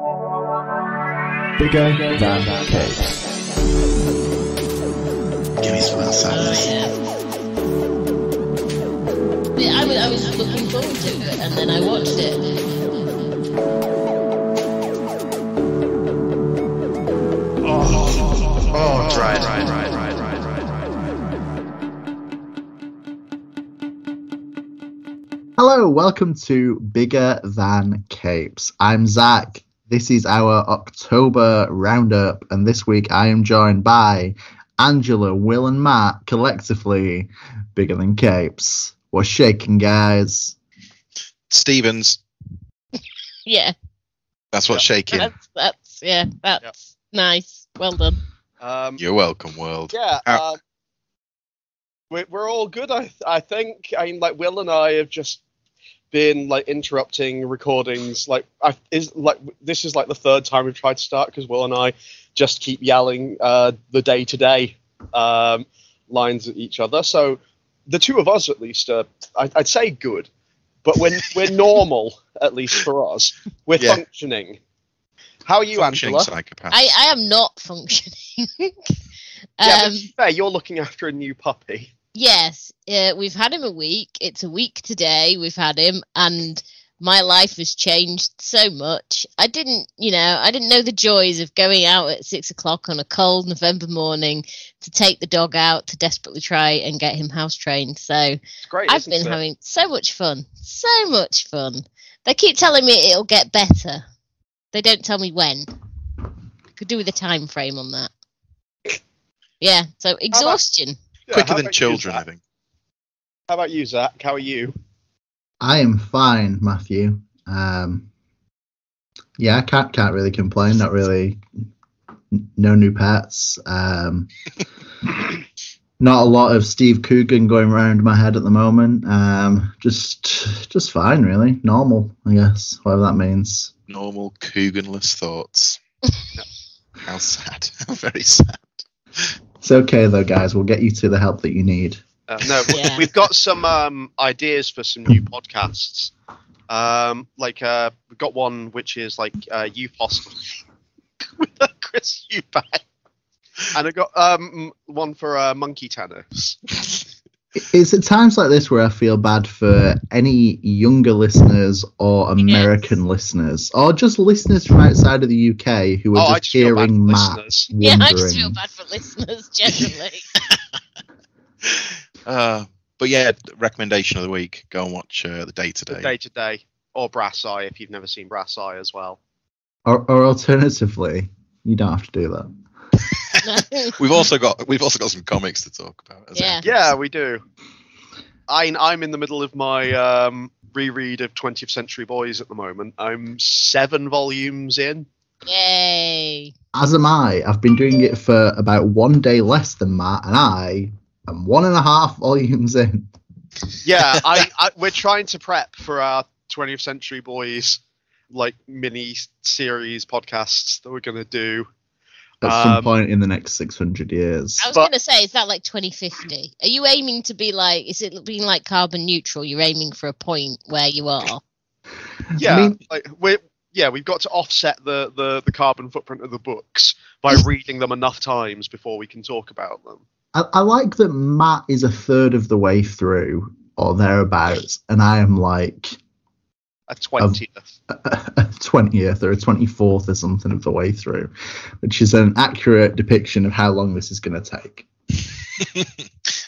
Bigger than capes. Give me some of that sadness. Yeah, I was looking forward to it, and then I watched it. Right. Hello, welcome to Bigger Than Capes. I'm Zach. This is our October roundup, and this week I am joined by Angela, Will, and Matt, collectively Bigger Than Capes. What's shaking, guys? Stevens. Yeah. That's what's shaking. That's nice. Well done. You're welcome, world. Yeah, we're all good, I think. I mean, like, Will and I have just been, like, interrupting recordings. This is, like, the third time we've tried to start, because Will and I just keep yelling the day-to-day lines at each other. So the two of us, at least, are, I'd say good. But we're normal, at least for us. We're functioning. How are you, Functioning Angela? Psychopath. I am not functioning. Yeah, but to be fair, you're looking after a new puppy. Yes, we've had him a week. It's a week today we've had him, and my life has changed so much. I didn't know the joys of going out at 6 o'clock on a cold November morning to take the dog out to desperately try and get him house trained. So It's great, I've been having so much fun. They keep telling me it'll get better. They don't tell me when. Could do with a time frame on that. Yeah, so exhaustion. Quicker than children, I think. How about you, Zach? How are you? I am fine, Matthew. I can't really complain. Not really. No new pets. Not a lot of Steve Coogan going around my head at the moment. Just fine, really. Normal, I guess. Whatever that means. Normal Cooganless thoughts. How sad. How very sad. It's okay though, guys. We'll get you to the help that you need. We've got some ideas for some new podcasts. We've got one which is like Youth Hostel with Chris Eubank, and I got one for Monkey Tennis. It's at times like this where I feel bad for any younger listeners or American listeners, or just listeners from outside of the UK who are just hearing Matt wondering. Yeah, I just feel bad for listeners generally. But yeah, recommendation of the week: go and watch the Day-to-Day. The Day-to-Day, or Brass Eye if you've never seen Brass Eye as well. Or alternatively, you don't have to do that. We've also got some comics to talk about. Yeah, we do. I'm in the middle of my reread of 20th Century Boys at the moment. I'm 7 volumes in. Yay! As am I. I've been doing it for about 1 day less than Matt, and I am 1.5 volumes in. Yeah, we're trying to prep for our 20th Century Boys like mini series podcasts that we're gonna do. At some point in the next 600 years. I was going to say, is that like 2050? Are you aiming to be like, is it being like carbon neutral? You're aiming for a point where you are? Yeah, we've got to offset the carbon footprint of the books by reading them enough times before we can talk about them. I like that Matt is a third of the way through, or thereabouts, and I am like... A 20th. A 20th or a 24th or something of the way through, which is an accurate depiction of how long this is going to take.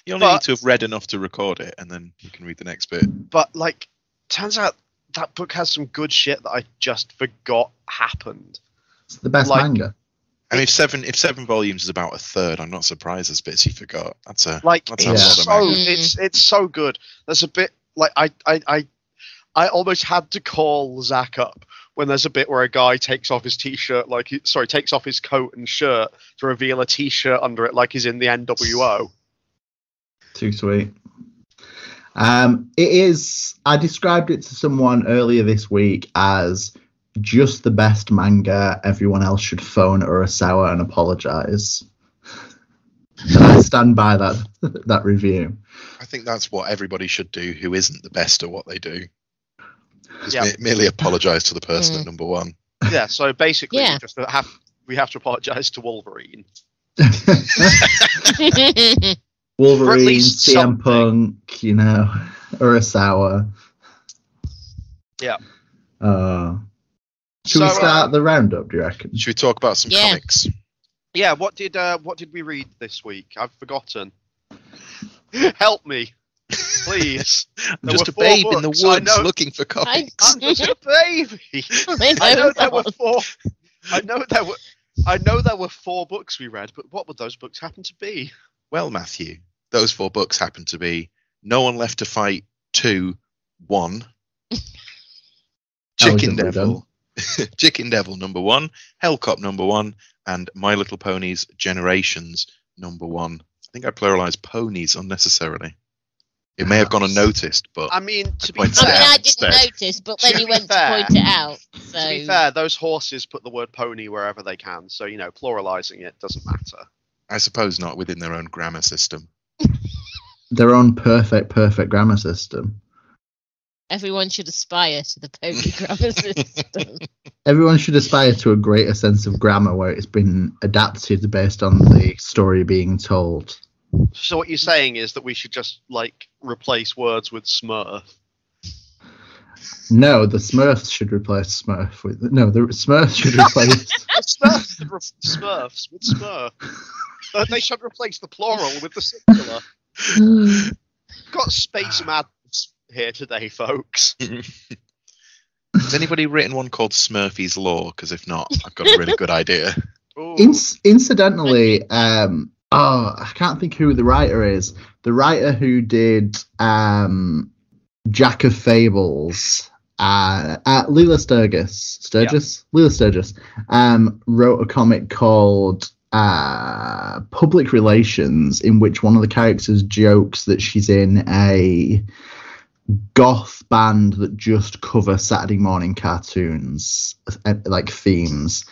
You only need to have read enough to record it, and then you can read the next bit. But, like, turns out that book has some good shit that I just forgot happened. It's the best manga. I mean, if seven volumes is about a third, I'm not surprised there's bits you forgot. That's a lot of manga. It's so good. There's a bit, like, I almost had to call Zach up when there's a bit where a guy takes off his t-shirt, takes off his coat and shirt to reveal a t-shirt under it, like he's in the NWO. Too sweet. It is. I described it to someone earlier this week as just the best manga. Everyone else should phone Urasawa and apologize. And I stand by that review. I think that's what everybody should do who isn't the best at what they do. Just merely apologise to the person at number one. Yeah, so basically, Yeah. we have to apologise to Wolverine. Wolverine, least CM something. Punk, you know, Urasawa. Yeah. Should we start the roundup, do you reckon? Should we talk about some comics? Yeah, what did we read this week? I've forgotten. Help me, please. I'm just a babe in the woods looking for comics. I'm just a baby. I know there were four. I know there were 4 books we read, but what would those books happen to be? Well, Matthew, those 4 books happen to be No One Left to Fight 2, 1, Chicken Devil, Chicken Devil number 1, Hellcop number 1, and My Little Ponies Generations number 1. I think I pluralized ponies unnecessarily. It may have gone unnoticed, but I mean, I didn't notice, but then you went to point it out. So. To be fair, those horses put the word pony wherever they can, so pluralizing it doesn't matter. I suppose not within their own grammar system. Their own perfect grammar system. Everyone should aspire to the pony grammar system. Everyone should aspire to a greater sense of grammar where it's been adapted based on the story being told. So what you're saying is that we should just, replace words with Smurf? No, the Smurfs should replace Smurf with... No, the Smurfs should replace... Smurfs with Smurf. They should replace the plural with the singular. Got space madness here today, folks. Has anybody written one called Smurfy's Law? Because if not, I've got a really good idea. Incidentally, I can't think who the writer is. The writer who did Jack of Fables, Leela Sturgis, Leela Sturgis, wrote a comic called Public Relations, in which one of the characters jokes that she's in a goth band that just cover Saturday morning cartoons, like themes,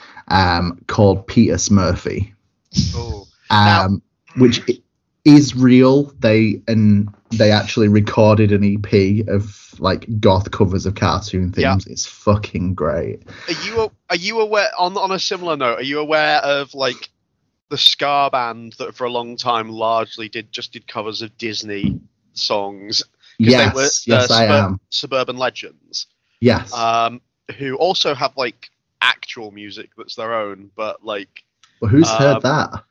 called Peter Smurfy. Which is real. They actually recorded an EP of goth covers of cartoon themes. It's fucking great. Are you aware? On a similar note, are you aware of the ska band that for a long time largely did covers of Disney songs? Yes, I am. Suburban Legends. Yes. Who also have actual music that's their own, but Well, who's heard that?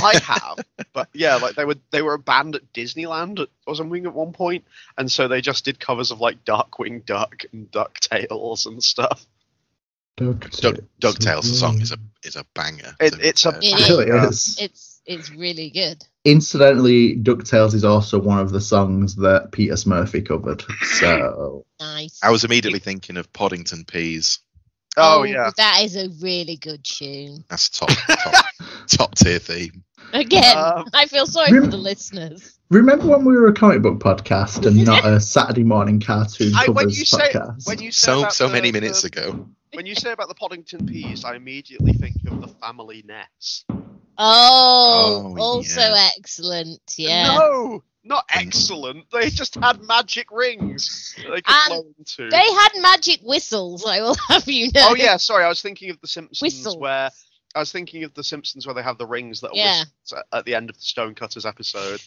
I have, but yeah, they were a band at Disneyland or something at one point, and so they just did covers of Darkwing Duck and DuckTales and stuff. DuckTales, the song is a banger. It's really good. Incidentally, DuckTales is also one of the songs that Peter Smurfy covered. So nice. I was immediately thinking of Poddington Peas. Oh yeah, that is a really good tune. That's top tier theme. Again, I feel sorry for the listeners. Remember when we were a comic book podcast and not a Saturday morning cartoon covers podcast? When you say so many minutes ago. When you say about the Poddington Peas, I immediately think of the Family Ness. Also excellent. Yeah. No, not excellent. They just had magic rings that they could blow into. They had magic whistles, I will have you know. Oh yeah, sorry, I was thinking of the Simpsons where they have the rings that are whistles at the end of the Stonecutters episode.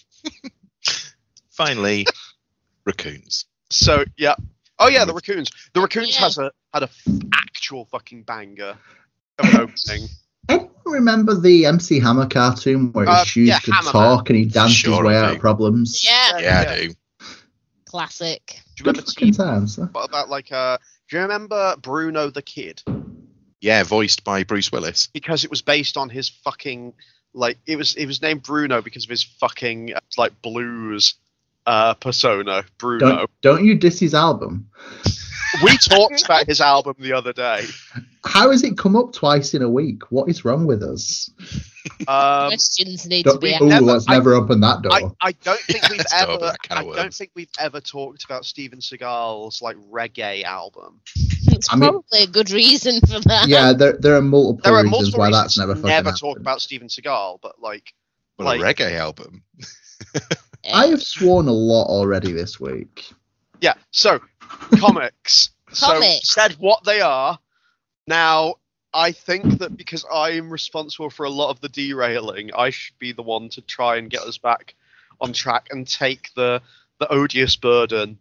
Finally, raccoons. So yeah. Oh yeah, the raccoons. The raccoons had a actual fucking banger of an opening. Anyone remember the MC Hammer cartoon where his shoes could talk and he danced his way out of problems? Yeah, I do. Classic. Do you remember times? What about do you remember Bruno the Kid? Yeah, voiced by Bruce Willis. Because it was based on his fucking it was named Bruno because of his fucking blues persona, Bruno. Don't you diss his album? We talked about his album the other day. How has it come up twice in a week? What is wrong with us? Questions need to be asked. Let's never open that door. I don't think we've ever talked about Steven Seagal's reggae album. It's probably a good reason for that. Yeah, there are multiple reasons why that's never fucking happened. Talk about Steven Seagal, but a reggae album. I have sworn a lot already this week. Yeah, so comics. So said what they are. Now, I think that because I'm responsible for a lot of the derailing, I should be the one to try and get us back on track and take the odious burden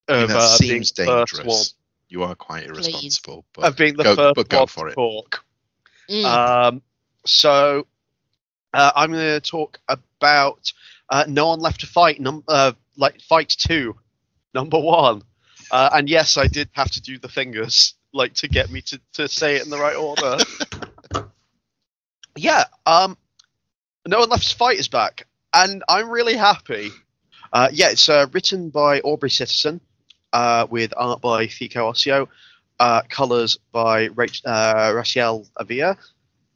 I mean, of that being seems the first one. dangerous. You are quite irresponsible. But Of being the go, first but go one for to it. talk. Mm. So I'm going to talk about No One Left to Fight, Fight 2, number 1. And yes, I did have to do the fingers, to get me to say it in the right order. Yeah, No One Left to Fight is back, and I'm really happy. It's written by Aubrey Sitterson, with art by Fico Ossio, colours by Raciel Avia,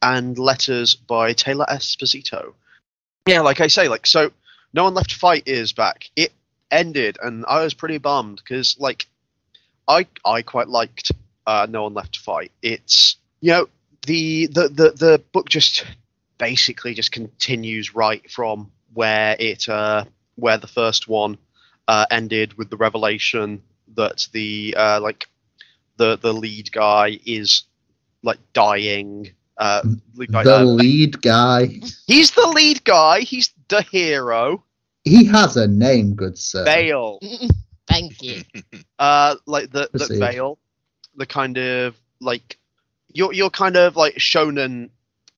and letters by Taylor Esposito. Yeah, like I say, so No One Left to Fight is back. It ended, and I was pretty bummed because, I quite liked No One Left to Fight. It's the book just basically just continues right from where the first one ended, with the revelation that the lead guy is dying. The lead guy. He's the lead guy. He's the hero. He has a name, good sir. Vale. Thank you. The Vale, the kind of your kind of shonen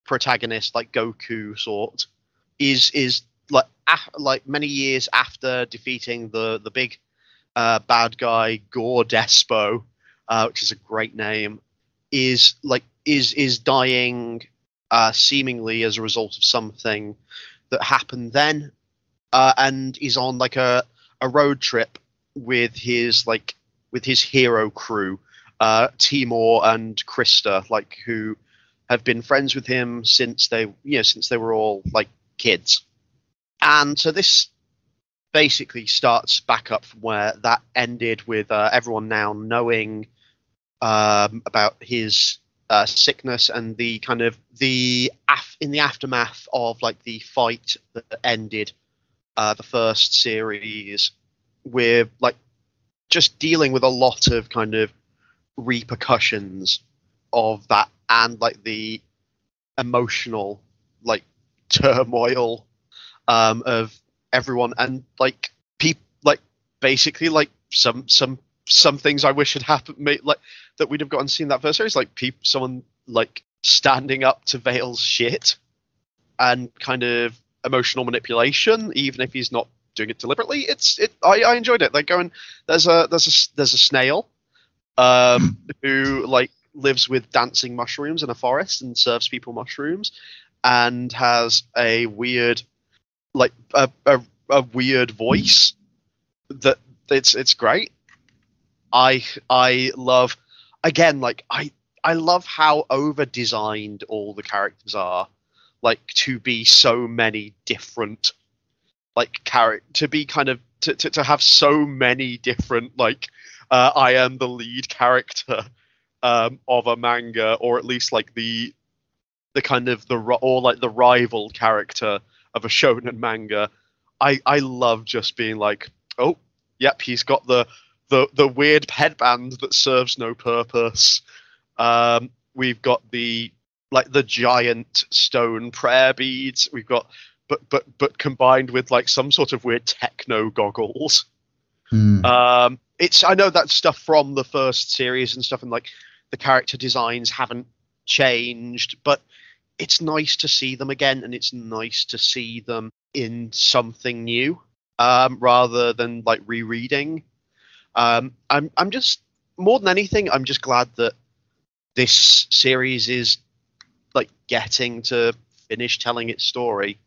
protagonist, Goku sort, is many years after defeating the big bad guy Gore Despo, which is a great name, is dying seemingly as a result of something that happened then, and is on a road trip with his hero crew, Timur and Krista, who have been friends with him since they were all kids. And so this basically starts back up from where that ended, with everyone now knowing about his sickness, and the kind of in the aftermath of the fight that ended the first series, we're just dealing with a lot of kind of repercussions of that, and the emotional turmoil of everyone, and people basically some things I wish had happened, that we'd have gotten to see in that first series, someone standing up to Vale's shit, and kind of emotional manipulation, even if he's not doing it deliberately. I enjoyed it. There's a snail who lives with dancing mushrooms in a forest and serves people mushrooms, and has a weird a weird voice that it's great. I love, again, I love how over designed all the characters are, to be so many different to be kind of to have so many different I am the lead character of a manga, or at least the kind of the rival character of a shonen manga. I love just being oh, yep, he's got the weird headband that serves no purpose. We've got the giant stone prayer beads. We've got but combined with some sort of weird techno goggles. I know that's stuff from the first series and stuff, and the character designs haven't changed, but it's nice to see them again, and it's nice to see them in something new, rather than rereading. I'm just, more than anything, I'm just glad that this series is getting to finish telling its story,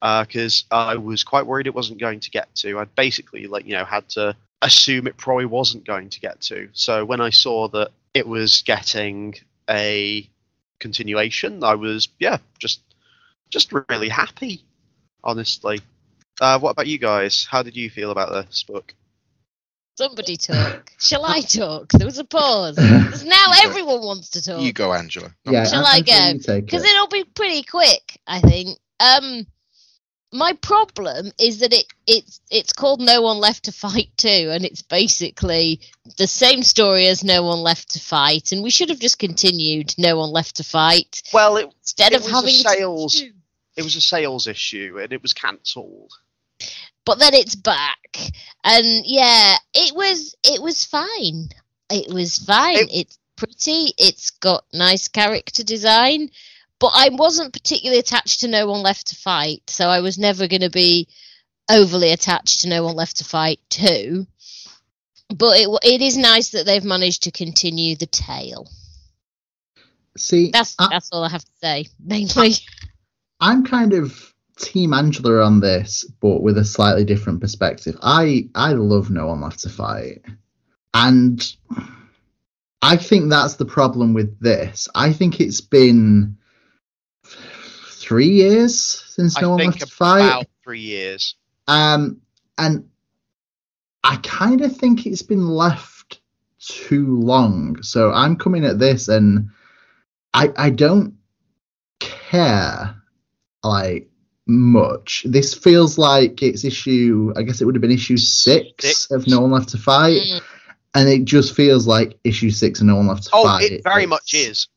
because I was quite worried it wasn't going to get to. I'd basically had to assume it probably wasn't going to get to. So when I saw that it was getting a continuation, I was just really happy, honestly. What about you guys? How did you feel about this book? Somebody talk. Shall I talk? There was a pause. Because now everyone wants to talk. You go, Angela. Yeah, Shall I go? Because it'll be pretty quick, I think. My problem is that it's called No One Left to Fight 2, and it's basically the same story as No One Left to Fight, and we should have just continued No One Left to Fight. Well, instead of having it was a sales issue, and it was cancelled. But then it's back, and yeah, it was fine. It was fine. It's pretty. It's got nice character design. But I wasn't particularly attached to No One Left to Fight, so I was never going to be overly attached to No One Left to Fight 2. But it is nice that they've managed to continue the tale. See, that's all I have to say, mainly. I'm kind of Team Angela on this, but with a slightly different perspective. I love No One Left to Fight. And I think that's the problem with this. I think it's been 3 years since No One Left to Fight. About 3 years. And I kind of think it's been left too long. So I'm coming at this, and I don't care like much. This feels like it's I guess it would have been issue 6 of No One Left to Fight. And it just feels like issue 6 of No One Left to Fight. Oh, it very much is.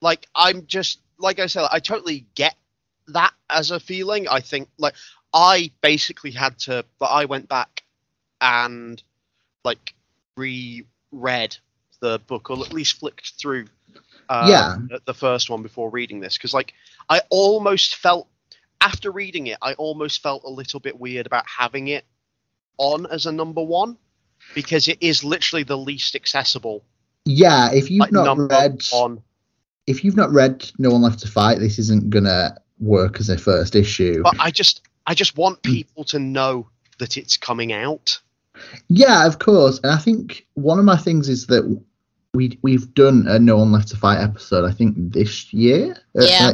Like, like I said, I totally get that as a feeling. I think, like, I basically I went back and, like, reread the book, or at least flicked through the first one before reading this. Because, like, I almost felt, after reading it, I almost felt a little bit weird about having it on as a number 1. Because it is literally the least accessible. Yeah, if you've not read No One Left to Fight, this isn't gonna work as a first issue. But I just want people to know that it's coming out. Yeah, of course. And I think one of my things is that we've done a No One Left to Fight episode, I think this year. Yeah.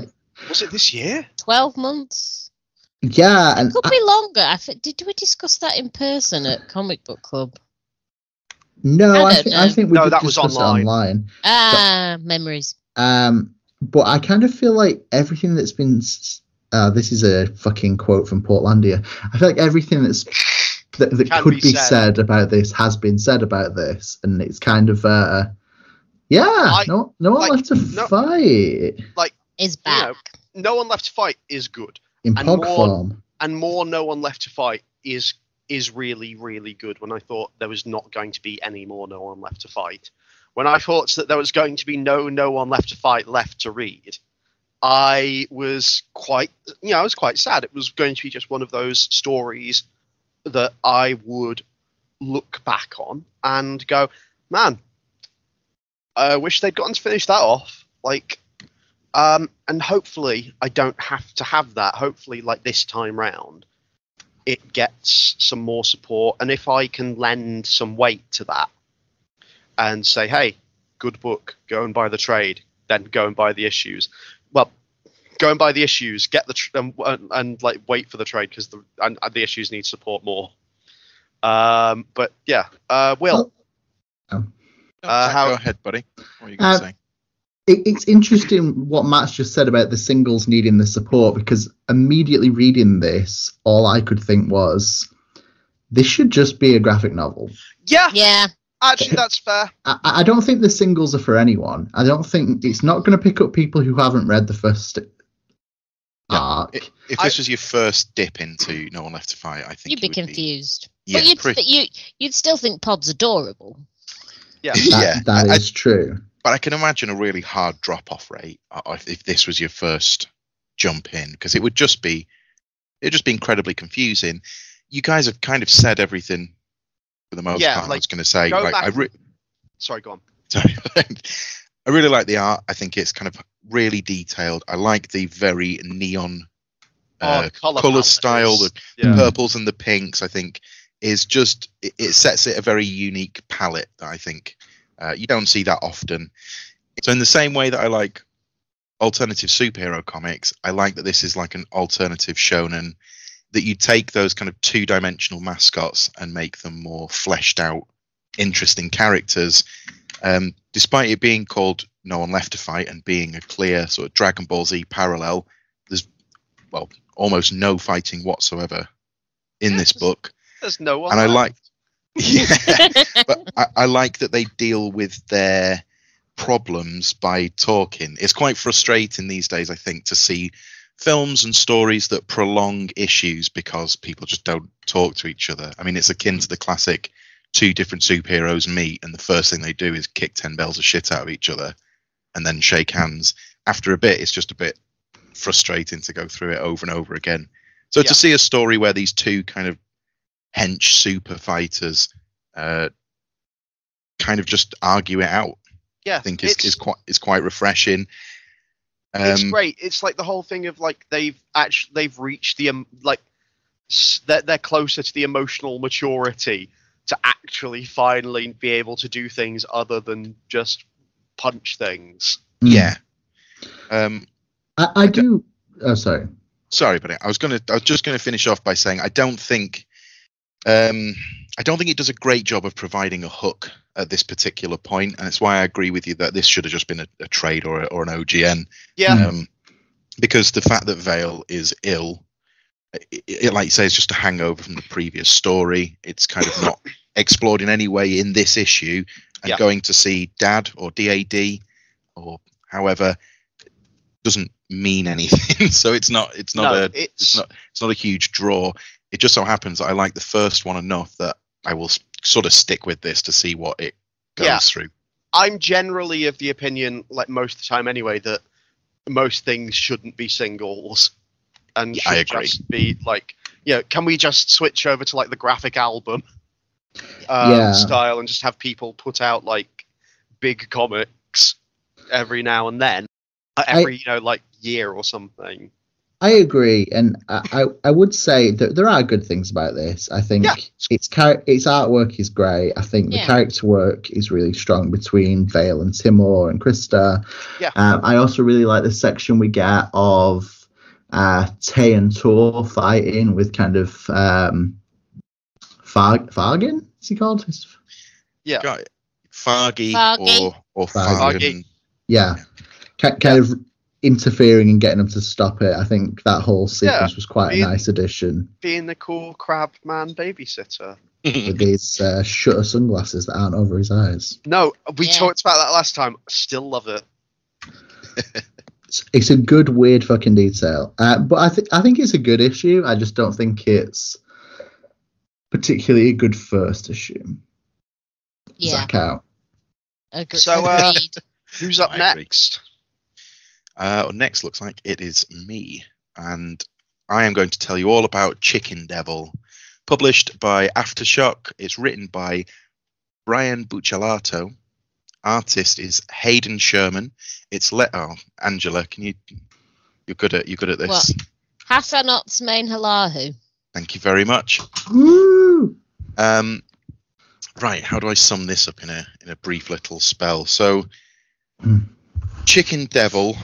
Was it this year? 12 months. Yeah, and it could be longer. Did we discuss that in person at Comic Book Club? No, I think we did that was online. Memories. But I kind of feel like everything that's been this is a fucking quote from Portlandia. I feel like everything that could be said about this has been said about this, and it's kind of no one left to fight. Like, is back. No One Left to Fight is good. In POG form. And more No One Left to Fight is really, really good. When I thought there was not going to be any more No One Left to Fight. When I thought that there was going to be no One Left to Fight left to read, I was quite sad. It was going to be just one of those stories that I would look back on and go, man, I wish they'd gotten to finish that off. Like, and hopefully I don't have to have that. Hopefully, like this time round, it gets some more support. And if I can lend some weight to that and say, hey, good book, go and buy the trade, then go and buy the issues. Well, go and buy the issues, get the and like wait for the trade, because the issues need support more. But yeah, Will. Go ahead, buddy. What are you going to say? It's interesting what Matt's just said about the singles needing the support, because immediately reading this, all I could think was, this should just be a graphic novel. Yeah. Actually, that's fair. I don't think the singles are for anyone. I don't think it's not going to pick up people who haven't read the first arc. If this was your first dip into No One Left to Fight, I think you'd be confused. Yeah, but you'd still think Pod's adorable. Yeah, that is true. But I can imagine a really hard drop-off rate if this was your first jump in, because it would just be incredibly confusing. You guys have kind of said everything for the most part. I was going to say, sorry, go on. Sorry, I really like the art. I think it's kind of really detailed. I like the very neon color style, the purples and the pinks. I think is just it sets it a very unique palette that I think. You don't see that often. So in the same way that I like alternative superhero comics, I like that this is like an alternative shonen, that you take those kind of two-dimensional mascots and make them more fleshed out, interesting characters. Despite it being called No One Left to Fight and being a clear sort of Dragon Ball Z parallel, there's, well, almost no fighting whatsoever in this book. There's no one. And I left. but I like that they deal with their problems by talking. It's quite frustrating these days, I think, to see films and stories that prolong issues because people just don't talk to each other. I mean, it's akin to the classic two different superheroes meet and the first thing they do is kick 10 bells of shit out of each other and then shake hands. After a bit, it's just a bit frustrating to go through it over and over again. So to see a story where these two kind of hench super fighters kind of just argue it out, I think is quite refreshing. It's great. It's like the whole thing of like they've reached the they're closer to the emotional maturity to actually finally be able to do things other than just punch things. Yeah. I do. Oh, sorry. Sorry, but I was just gonna finish off by saying I don't think it does a great job of providing a hook at this particular point, and it's why I agree with you that this should have just been a trade or an OGN. Yeah. Because the fact that Vale is ill, it like you say, is just a hangover from the previous story. It's kind of not explored in any way in this issue, and going to see Dad or DAD or however doesn't mean anything. So it's not a huge draw. It just so happens that I like the first one enough that I will sort of stick with this to see what it goes through. I'm generally of the opinion, like most of the time anyway, that most things shouldn't be singles and should just be like, can we just switch over to like the graphic album style and just have people put out like big comics every now and then, every year or something. I agree, and I would say that there are good things about this. I think its artwork is great. I think the character work is really strong between Vale and Timur and Krista. Yeah. I also really like the section we get of Tay and Tor fighting with kind of Fargin. Is he called? Yeah. Fargy. Or Fargin. Yeah. Kind of interfering and getting them to stop it. I think that whole sequence was quite a nice addition. Being the cool crab man babysitter. With these shutter sunglasses that aren't over his eyes. No, we talked about that last time. Still love it. It's a good, weird fucking detail. But I think it's a good issue. I just don't think it's particularly a good first issue. Yeah. Zach out. So, who's up next? Next looks like it is me, and I am going to tell you all about Chicken Devil, published by Aftershock. It's written by Brian Buccellato. Artist is Hayden Sherman. It's Angela, you're good at this. What? Hassanot's main Halahu. Thank you very much. Woo! Right, how do I sum this up in a brief little spell? So, Chicken Devil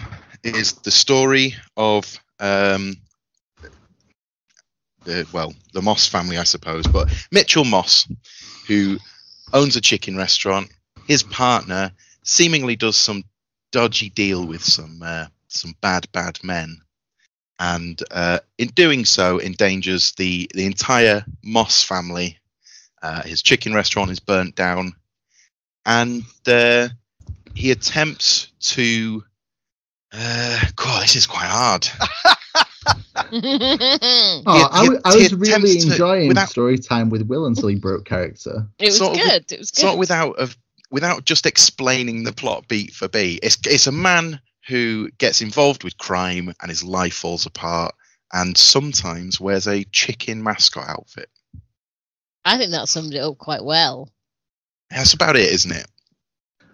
is the story of the Moss family, I suppose, but Mitchell Moss, who owns a chicken restaurant. His partner seemingly does some dodgy deal with some bad men, and in doing so endangers the entire Moss family. His chicken restaurant is burnt down, and he attempts to this is quite hard. I was really enjoying story time with Will until he broke character. It was good. It was good. Sort of without just explaining the plot beat for beat. It's a man who gets involved with crime and his life falls apart, and sometimes wears a chicken mascot outfit. I think that summed it up quite well. That's about it, isn't it?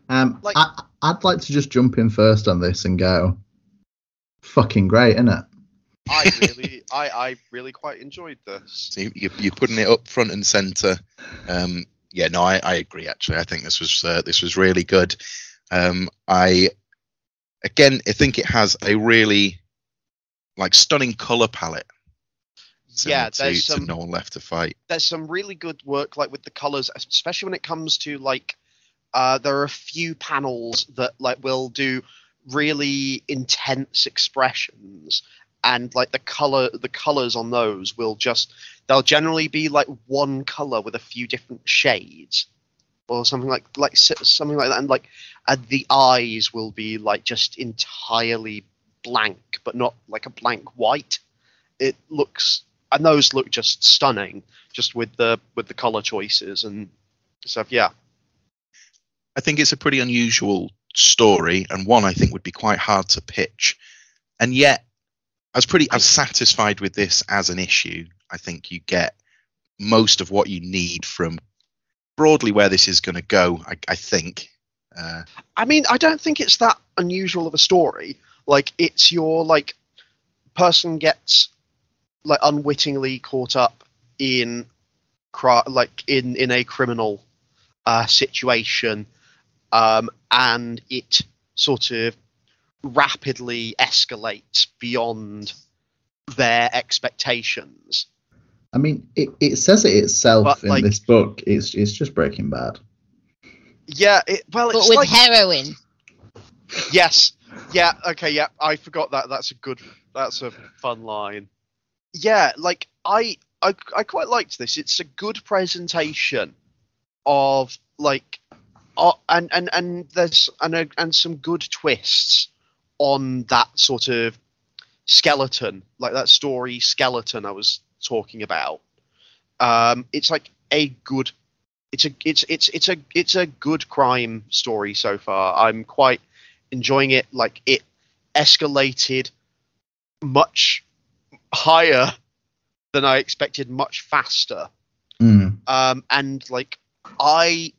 I'd like to just jump in first on this and go, fucking great, isn't it? I really quite enjoyed this. So you're putting it up front and center. I agree. Actually, I think this was really good. I think it has a really stunning color palette. There's some No One Left to Fight. There's some really good work with the colors, especially when it comes to there are a few panels that will do really intense expressions, and like the colors on those they'll generally be like one color with a few different shades or something like something like that, and the eyes will be like just entirely blank, but not like a blank white. It looks, and those look just stunning, just with the color choices and stuff. Yeah, I think it's a pretty unusual story, and one I think would be quite hard to pitch. And yet, I was satisfied with this as an issue. I think you get most of what you need from broadly where this is going to go. I think. I mean, I don't think it's that unusual of a story. Like, it's your like person gets like unwittingly caught up in in a criminal situation, and it sort of rapidly escalates beyond their expectations. I mean, it says it itself But, in like, this book. It's just Breaking Bad. Yeah, But it's with like heroin. yes, yeah, okay, yeah. I forgot that. That's a fun line. Yeah, like I quite liked this. It's a good presentation of like, and there's and some good twists on that sort of skeleton, like that story skeleton I was talking about. It's like a good. It's a good crime story so far. I'm quite enjoying it. Like, it escalated much higher than I expected, much faster. And like I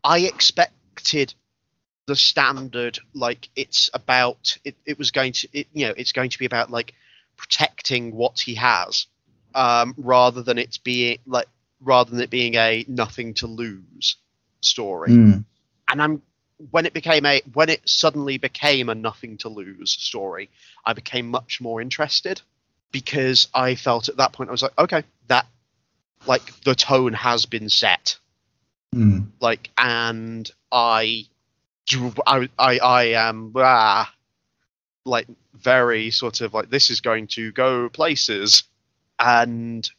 expected the standard, like it's going to be about like protecting what he has, rather than it being a nothing to lose story. And when it suddenly became a nothing to lose story, I became much more interested, because I felt at that point I was like, okay, that like the tone has been set. Like, and I am like very sort of like, this is going to go places, and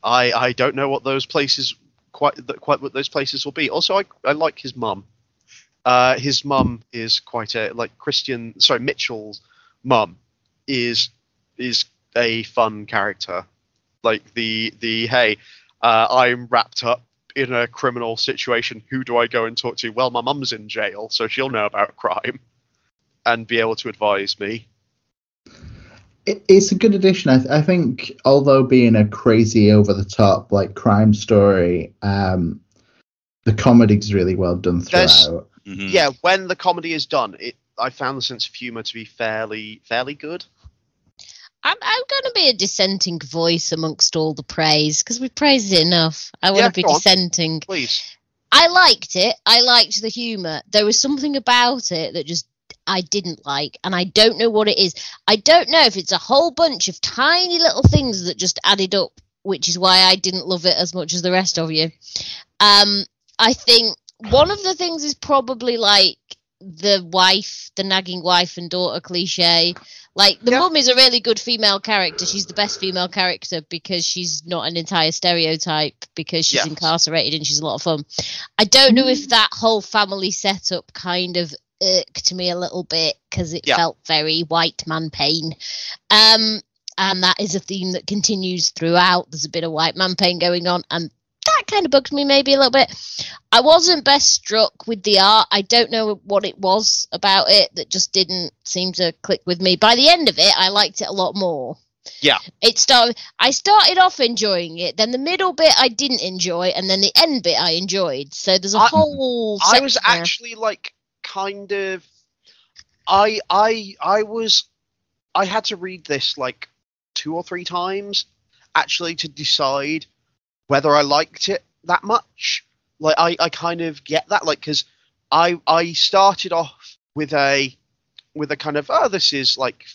I don't know what those places quite what those places will be. Also, I like his mum. His mum is quite a like Mitchell's mum is a fun character. Like the hey, I'm wrapped up in a criminal situation. Who do I go and talk to? Well, my mum's in jail, so she'll know about crime and be able to advise me. It's a good addition. I think, although being a crazy, over-the-top like crime story, the comedy's really well done throughout. Yeah, when the comedy is done, I found the sense of humour to be fairly good. I'm going to be a dissenting voice amongst all the praise, because we praised it enough. I want to be dissenting. Please. I liked it. I liked the humour. There was something about it that just I didn't like, and I don't know what it is. I don't know if it's a whole bunch of tiny little things that just added up, which is why I didn't love it as much as the rest of you. I think one of the things is probably like the nagging wife and daughter cliche. Like, the mum is a really good female character. She's the best female character because she's not an entire stereotype, because she's incarcerated and she's a lot of fun. I don't know if that whole family setup kind of irked me a little bit, because it felt very white man pain. And that is a theme that continues throughout. There's a bit of white man pain going on, and that kind of bugged me maybe a little bit. I wasn't best struck with the art. I don't know what it was about it that just didn't seem to click with me. By the end of it, I liked it a lot more. Yeah. I started off enjoying it, then the middle bit I didn't enjoy, and then the end bit I enjoyed. So there's a whole I was actually like kind of I had to read this like 2 or 3 times actually to decide whether I liked it that much. Like, I kind of get that, like, because I started off with a kind of, oh, this is like,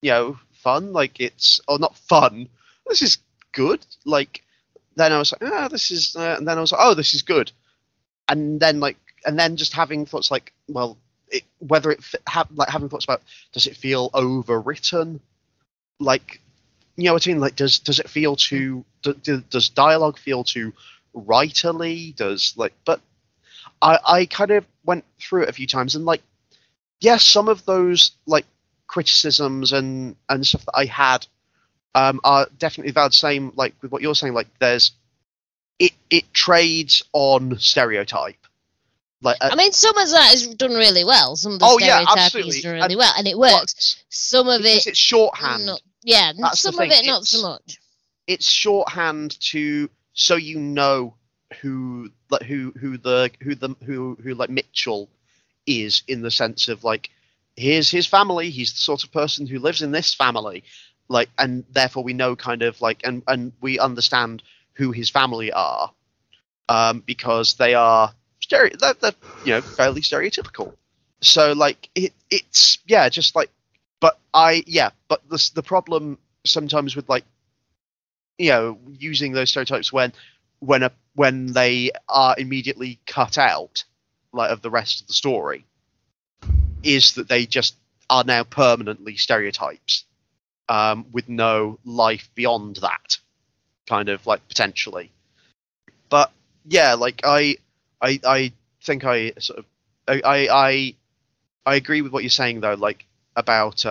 you know, fun, like, it's, or not fun, this is good. Like, then I was like, ah, this is, and then I was like, oh, this is good. And then just having thoughts like, well, having thoughts about, does it feel overwritten? like, you know what I mean? Like, does it feel too? Does dialogue feel too writerly? But I kind of went through it a few times, and like, yes, some of those like criticisms and stuff that I had are definitely valid. Same like with what you're saying. Like, it trades on stereotype. Like, I mean, some of that is done really well. Some of the stereotyping is done really well, and it works. Some of it, it's shorthand. Some of it not so much. It's shorthand so you know who Mitchell is, in the sense of like, here's his family. He's the sort of person who lives in this family, like, and therefore we know kind of like, and we understand who his family are, because they are they're fairly stereotypical. So like it's just like, but the problem sometimes with like, using those stereotypes when they are immediately cut out like of the rest of the story, is that they just are now permanently stereotypes, with no life beyond that, kind of like, potentially. But yeah, like I think I sort of I agree with what you're saying though, like about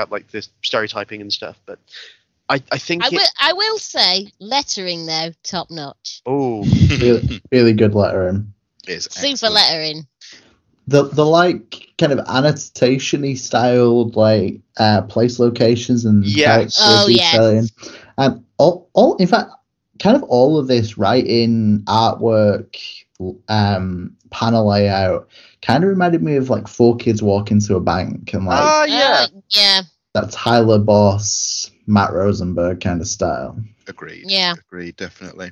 like this stereotyping and stuff. But I think I will say lettering though, top notch. Oh, really, really good lettering. Super lettering. The like kind of annotation-y styled like place locations and character detailing. All in fact, kind of all of this writing, artwork, panel layout kind of reminded me of like Four Kids Walk Into a Bank and like that Tyler Boss, Matt Rosenberg kind of style. Agreed. Yeah. Agreed, definitely.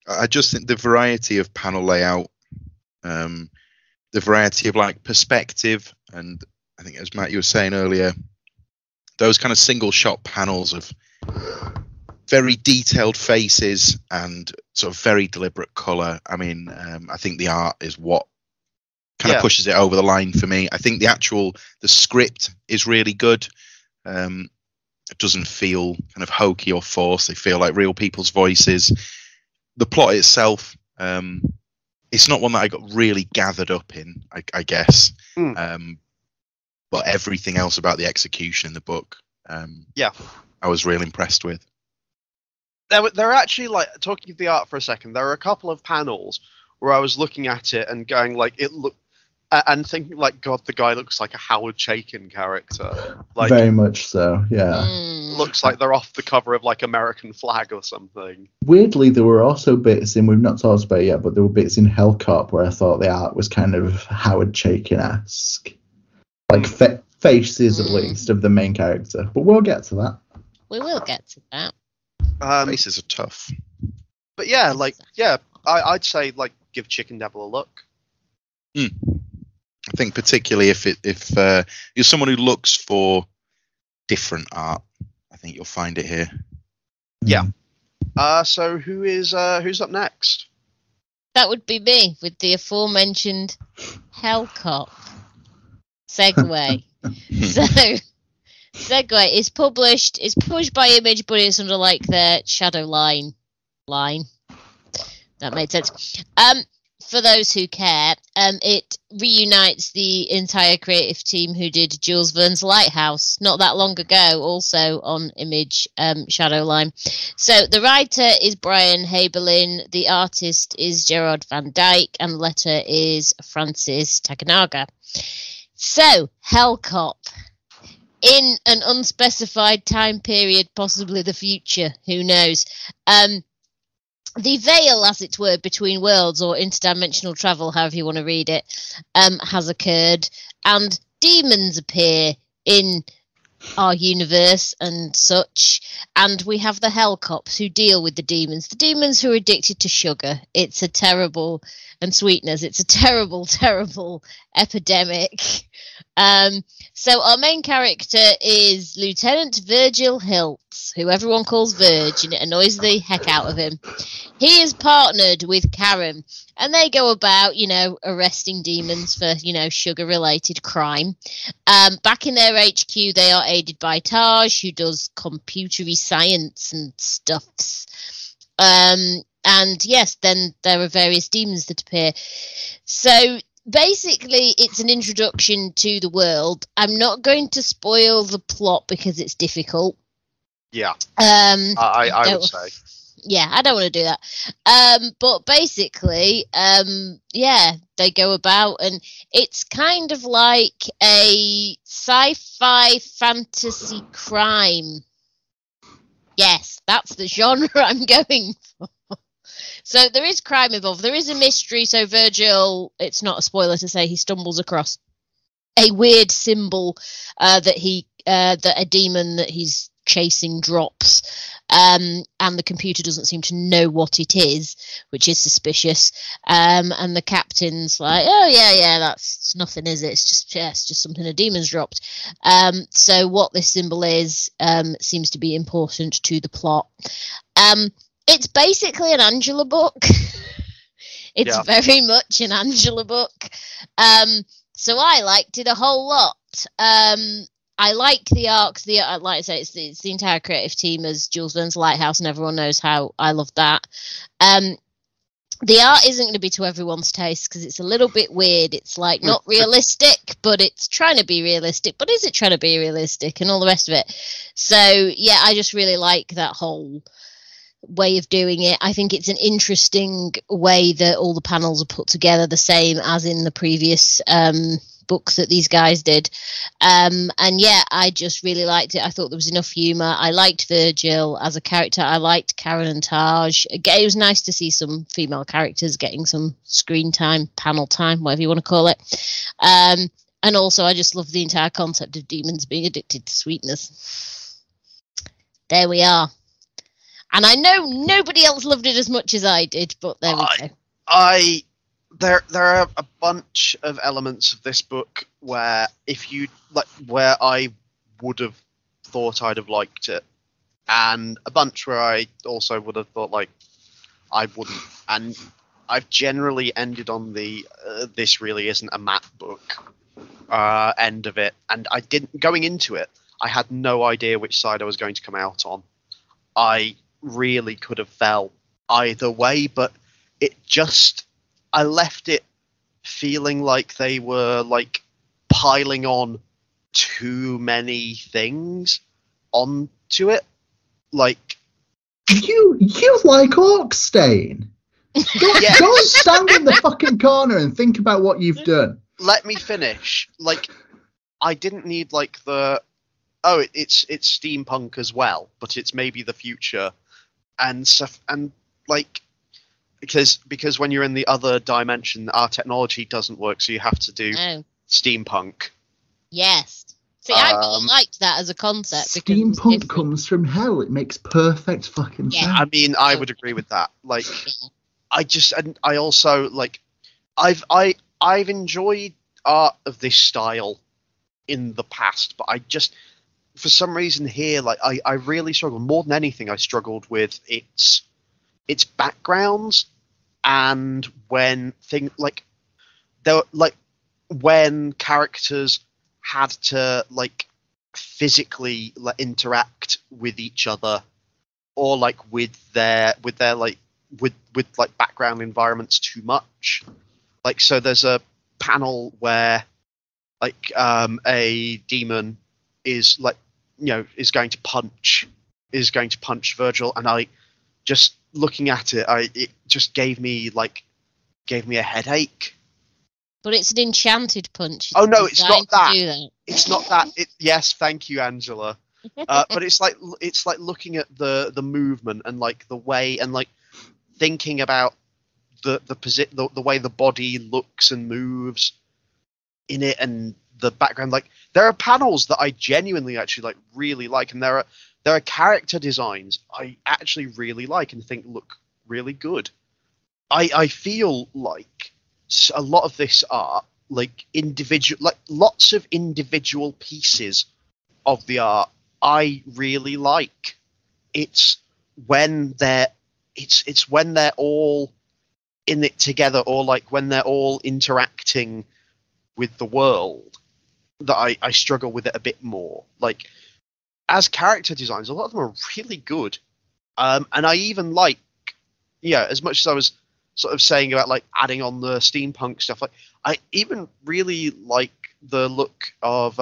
I just think the variety of panel layout, the variety of like perspective, and I think, as Matt, you were saying earlier, those kind of single shot panels of very detailed faces and sort of very deliberate color. I mean, I think the art is what kind of pushes it over the line for me. I think the script is really good. It doesn't feel kind of hokey or forced. They feel like real people's voices. The plot itself, it's not one that I got really gathered up in, I guess. But everything else about the execution in the book, I was really impressed with. There are actually, like, talking of the art for a second, there are a couple of panels where I was looking at it and going like, and thinking like, God, the guy looks like a Howard Chaykin character. Like, very much so, yeah. Looks like they're off the cover of like American Flag or something. Weirdly, there were also bits in, we've not talked about it yet, but there were bits in Hellcop where I thought the art was kind of Howard Chaykin-esque. Like faces, at least, of the main character. But we'll get to that. We will get to that. Faces are tough. But yeah, like, I'd say like give Chicken Devil a look. I think particularly if you're someone who looks for different art, I think you'll find it here. Yeah. So who's up next? That would be me with the aforementioned Hellcop. Segue. So Segue is published. It's pushed by Image, but it's under like their shadow line. That made sense. For those who care, it reunites the entire creative team who did Jules Verne's Lighthouse not that long ago, also on Image Shadowline. So the writer is Brian Haberlin, the artist is Gerard Van Dyke, and the letter is Francis Takanaga. So, Hellcop. In an unspecified time period, possibly the future, who knows. The veil, as it were, between worlds, or interdimensional travel, however you want to read it, has occurred, and demons appear in our universe and such, and we have the Hellcops who deal with the demons who are addicted to sugar. It's a terrible, and sweetness, it's a terrible, terrible epidemic. So our main character is Lieutenant Virgil Hiltz, who everyone calls Virg, and it annoys the heck out of him. He is partnered with Karen, and they go about, arresting demons for, sugar-related crime. Back in their HQ, they are aided by Taj, who does computery science and stuffs. And yes, then there are various demons that appear. So basically, it's an introduction to the world. I'm not going to spoil the plot because it's difficult. Yeah. I would say. Yeah, I don't want to do that. But basically, they go about, and it's kind of like a sci-fi fantasy crime. Yes, that's the genre I'm going for. So there is crime involved. There is a mystery. So Virgil, it's not a spoiler to say, he stumbles across a weird symbol that a demon that he's chasing drops, and the computer doesn't seem to know what it is, which is suspicious. And the captain's like, "Oh yeah, that's nothing, is it? It's just something a demon's dropped." So what this symbol is seems to be important to the plot. It's basically an Angela book. It's very much an Angela book. So I liked it a whole lot. I like the arcs. Like I say, it's the entire creative team as Jules Verne's Lighthouse, and everyone knows how I love that. The art isn't going to be to everyone's taste because it's a little bit weird. It's like not realistic, but it's trying to be realistic. But is it trying to be realistic and all the rest of it? So yeah, I just really like that whole way of doing it. I think it's an interesting way that all the panels are put together, the same as in the previous books that these guys did. And yeah, I just really liked it. I thought there was enough humor. I liked Virgil as a character. I liked Karen and Taj. Again, it was nice to see some female characters getting some screen time, panel time, whatever you want to call it. And also, I just love the entire concept of demons being addicted to sweetness. There we are. And I know nobody else loved it as much as I did, but there we go. There are a bunch of elements of this book where where I would have thought I'd have liked it, and a bunch where I also would have thought I wouldn't. And I've generally ended on the this really isn't a Matt book end of it, and I didn't going into it. I had no idea which side I was going to come out on. I really could have felt either way, but I left it feeling like they were piling on too many things onto it. You like Orkstain. Go and stand in the fucking corner and think about what you've done. Let me finish. I didn't need it's steampunk as well, but it's maybe the future and stuff, and because when you're in the other dimension, our technology doesn't work, so you have to do steampunk. Yes. See, I really liked that as a concept. Steampunk comes from hell. It makes perfect fucking sense. I mean, I would agree with that. I also I've enjoyed art of this style in the past, but I just, for some reason here, I really struggled. More than anything, I struggled with its backgrounds, and when when characters had to physically interact with each other, or with their background environments too much. So there's a panel where a demon is going to punch Virgil, and I just looking at it, it just gave me a headache. But it's an enchanted punch. Oh no, it's not that. It's not that. Yes, thank you, Angela. But it's looking at the movement and the way, and thinking about the way the body looks and moves in it, and the background. There are panels that I genuinely actually really like, and there are character designs I actually really like and think look really good. I feel like a lot of this art like lots of individual pieces of the art I really like. It's when they're all in it together, or like when they're all interacting with the world, that I struggle with it a bit more. Like, as character designs, a lot of them are really good. And I even like, as much as I was sort of saying about like adding on the steampunk stuff, like I even really like the look of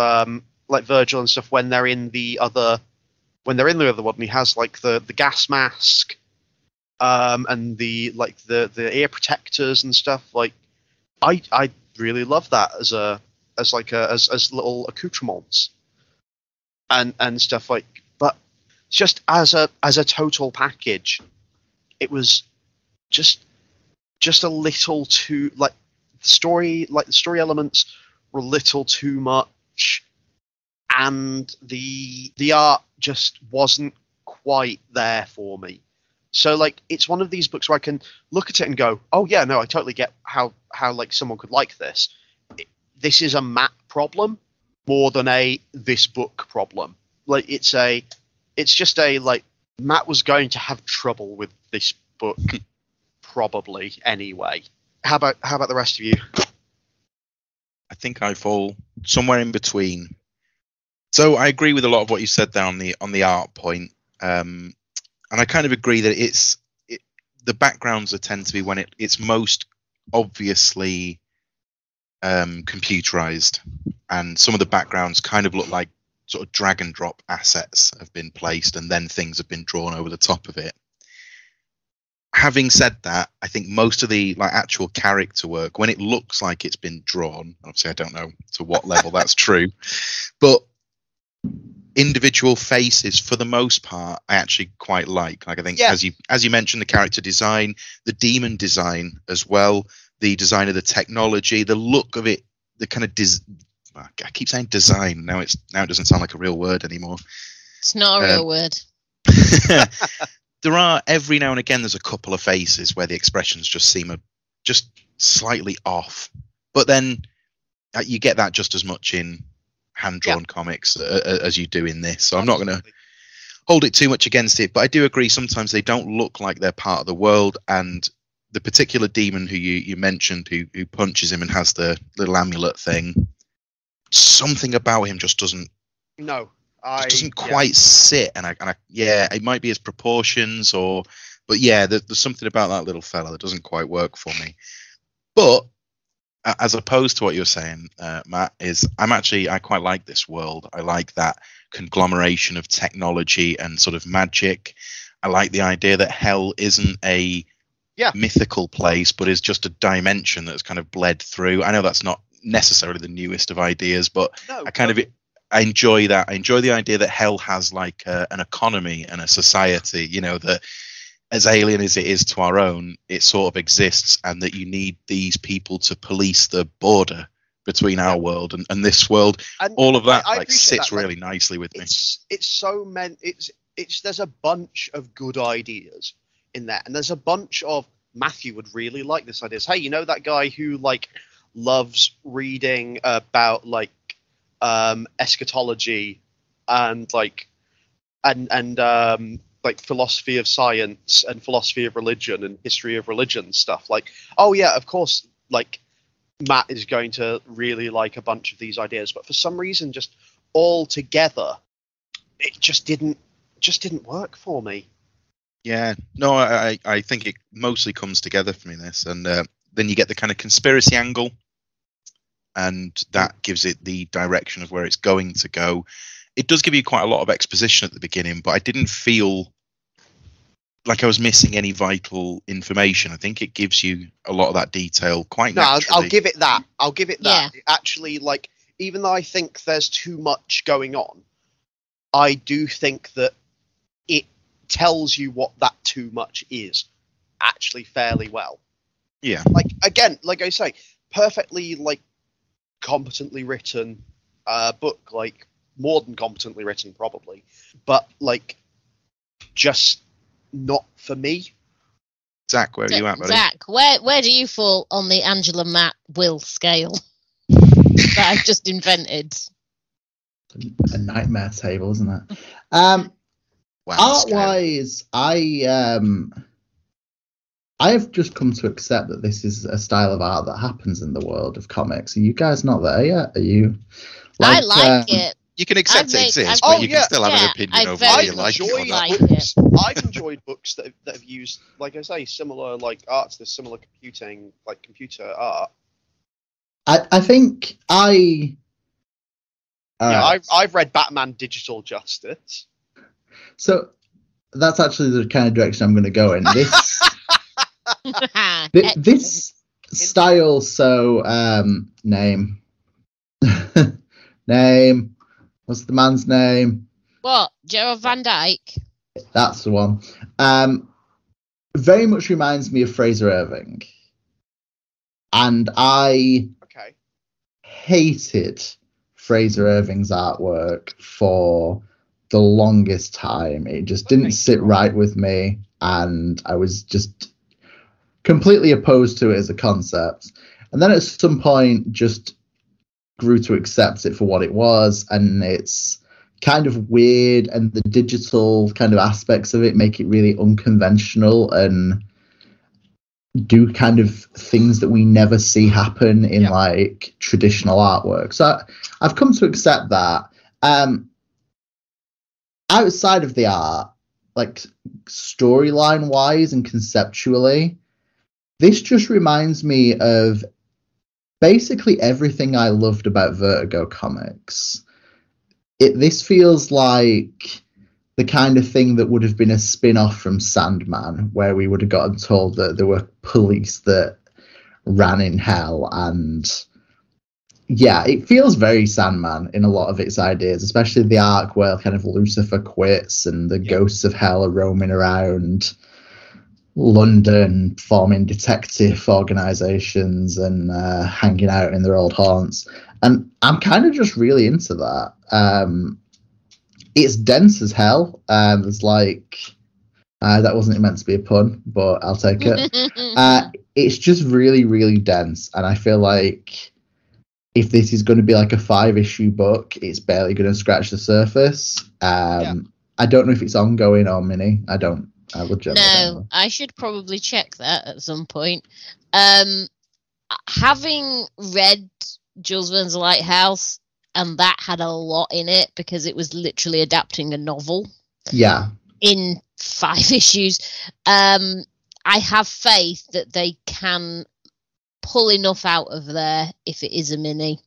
like Virgil and stuff when they're in the other world, and he has like the gas mask, and the ear protectors and stuff. Like, I really love that as little accoutrements and stuff, like. But just as a total package, it was just a little too, like, the story elements were a little too much, and the art just wasn't quite there for me. So, like, it's one of these books where I can look at it and go, oh yeah, no, I totally get how like someone could like this. This is a Matt problem more than this book problem. Like, it's just like, Matt was going to have trouble with this book probably anyway. How about the rest of you? I think I fall somewhere in between. So I agree with a lot of what you said there on the art point, and I kind of agree that the backgrounds tend to be when it's most obviously computerized, and some of the backgrounds kind of look like sort of drag and drop assets have been placed, and then things have been drawn over the top of it. Having said that, I think most of the like actual character work, when it looks like it's been drawn, obviously I don't know to what level that's true, but individual faces for the most part I actually quite like. Like, I think, as you mentioned, the character design, the demon design as well, the design of the technology, the look of it, the kind of I keep saying design, now it doesn't sound like a real word anymore. It's not a real word. There are, every now and again, there's a couple of faces where the expressions just seem just slightly off, but then you get that just as much in hand-drawn comics as you do in this. So I'm not going to hold it too much against it, but I do agree sometimes they don't look like they're part of the world. And the particular demon who you mentioned, who punches him and has the little amulet thing, something about him just doesn't quite sit. And I it might be his proportions, but there's something about that little fella that doesn't quite work for me. But as opposed to what you're saying, Matt, I quite like this world. I like that conglomeration of technology and sort of magic. I like the idea that hell isn't a mythical place, but is just a dimension that's kind of bled through. I know that's not necessarily the newest of ideas, but I enjoy that. I enjoy the idea that hell has like an economy and a society, that as alien as it is to our own, it sort of exists, and that you need these people to police the border between our world and this world. And all of that sits really nicely with me. There's a bunch of good ideas in there, and there's a bunch of, Matthew would really like this idea. Hey, that guy who like loves reading about like eschatology and like like philosophy of science and philosophy of religion and history of religion stuff. Like, oh yeah, of course, like Matt is going to really like a bunch of these ideas, but for some reason, just all together, it just didn't work for me. Yeah, no, I think it mostly comes together for me, this, and then you get the kind of conspiracy angle, and that gives it the direction of where it's going to go. It does give you quite a lot of exposition at the beginning, but I didn't feel like I was missing any vital information. I think it gives you a lot of that detail quite naturally. I'll give it that. Yeah. Actually, like, even though I think there's too much going on, I do think that it tells you what that too much is actually fairly well. Yeah. Like, again, like I say, perfectly, like, competently written book, like, more than competently written probably, but like just not for me. Zach, where are you at, buddy? Zach, where do you fall on the Angela Matt Will scale? that I've just invented. A nightmare table, isn't it? Wow, Art-wise, I have just come to accept that this is a style of art that happens in the world of comics. Are you guys not there yet? Are you? I like it. You can accept it exists, I've- but you can still have an opinion over whether you like it or enjoyed not. books. I've enjoyed books that have used, like I say, similar like art to this, similar computer art. I think I. I've read Batman Digital Justice. So that's actually the kind of direction I'm going to go in. This style. So name. Name. What's the man's name? What? Gerald Van Dyke? That's the one. Very much reminds me of Fraser Irving. And I hated Fraser Irving's artwork for the longest time. It just didn't sit right with me, and I was just completely opposed to it as a concept. And then at some point just grew to accept it for what it was, and it's kind of weird, and the digital kind of aspects of it make it really unconventional and do kind of things that we never see happen in like traditional artwork. So I've come to accept that. Outside of the art, like storyline wise and conceptually, this just reminds me of basically everything I loved about Vertigo comics. This feels like the kind of thing that would have been a spin-off from Sandman, where we would have gotten told that there were police that ran in hell. And yeah, it feels very Sandman in a lot of its ideas, especially the arc where kind of Lucifer quits and the ghosts of hell are roaming around London, forming detective organizations and hanging out in their old haunts. And I'm kind of just really into that. It's dense as hell. There's like that wasn't meant to be a pun, but I'll take it. It's just really, really dense, and I feel like if this is going to be like a 5-issue book, it's barely going to scratch the surface. I don't know if it's ongoing or mini. I legitimately don't know. I should probably check that at some point. Having read Jules Verne's Lighthouse, and that had a lot in it because it was literally adapting a novel. Yeah. In 5 issues. I have faith that they can pull enough out of there, if it is a mini,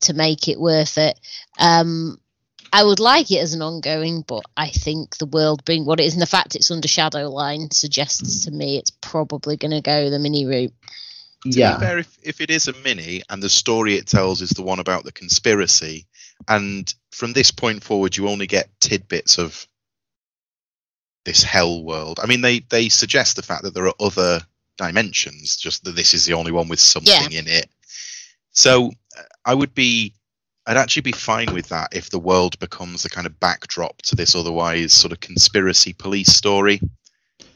to make it worth it. I would like it as an ongoing, but I think the world being what it is, and the fact it's under Shadowline suggests to me it's probably going to go the mini route. To be fair, if it is a mini and the story it tells is the one about the conspiracy, and from this point forward you only get tidbits of this hell world. I mean, they suggest the fact that there are other dimensions, just that this is the only one with something in it. So I'd actually be fine with that if the world becomes the kind of backdrop to this otherwise sort of conspiracy police story,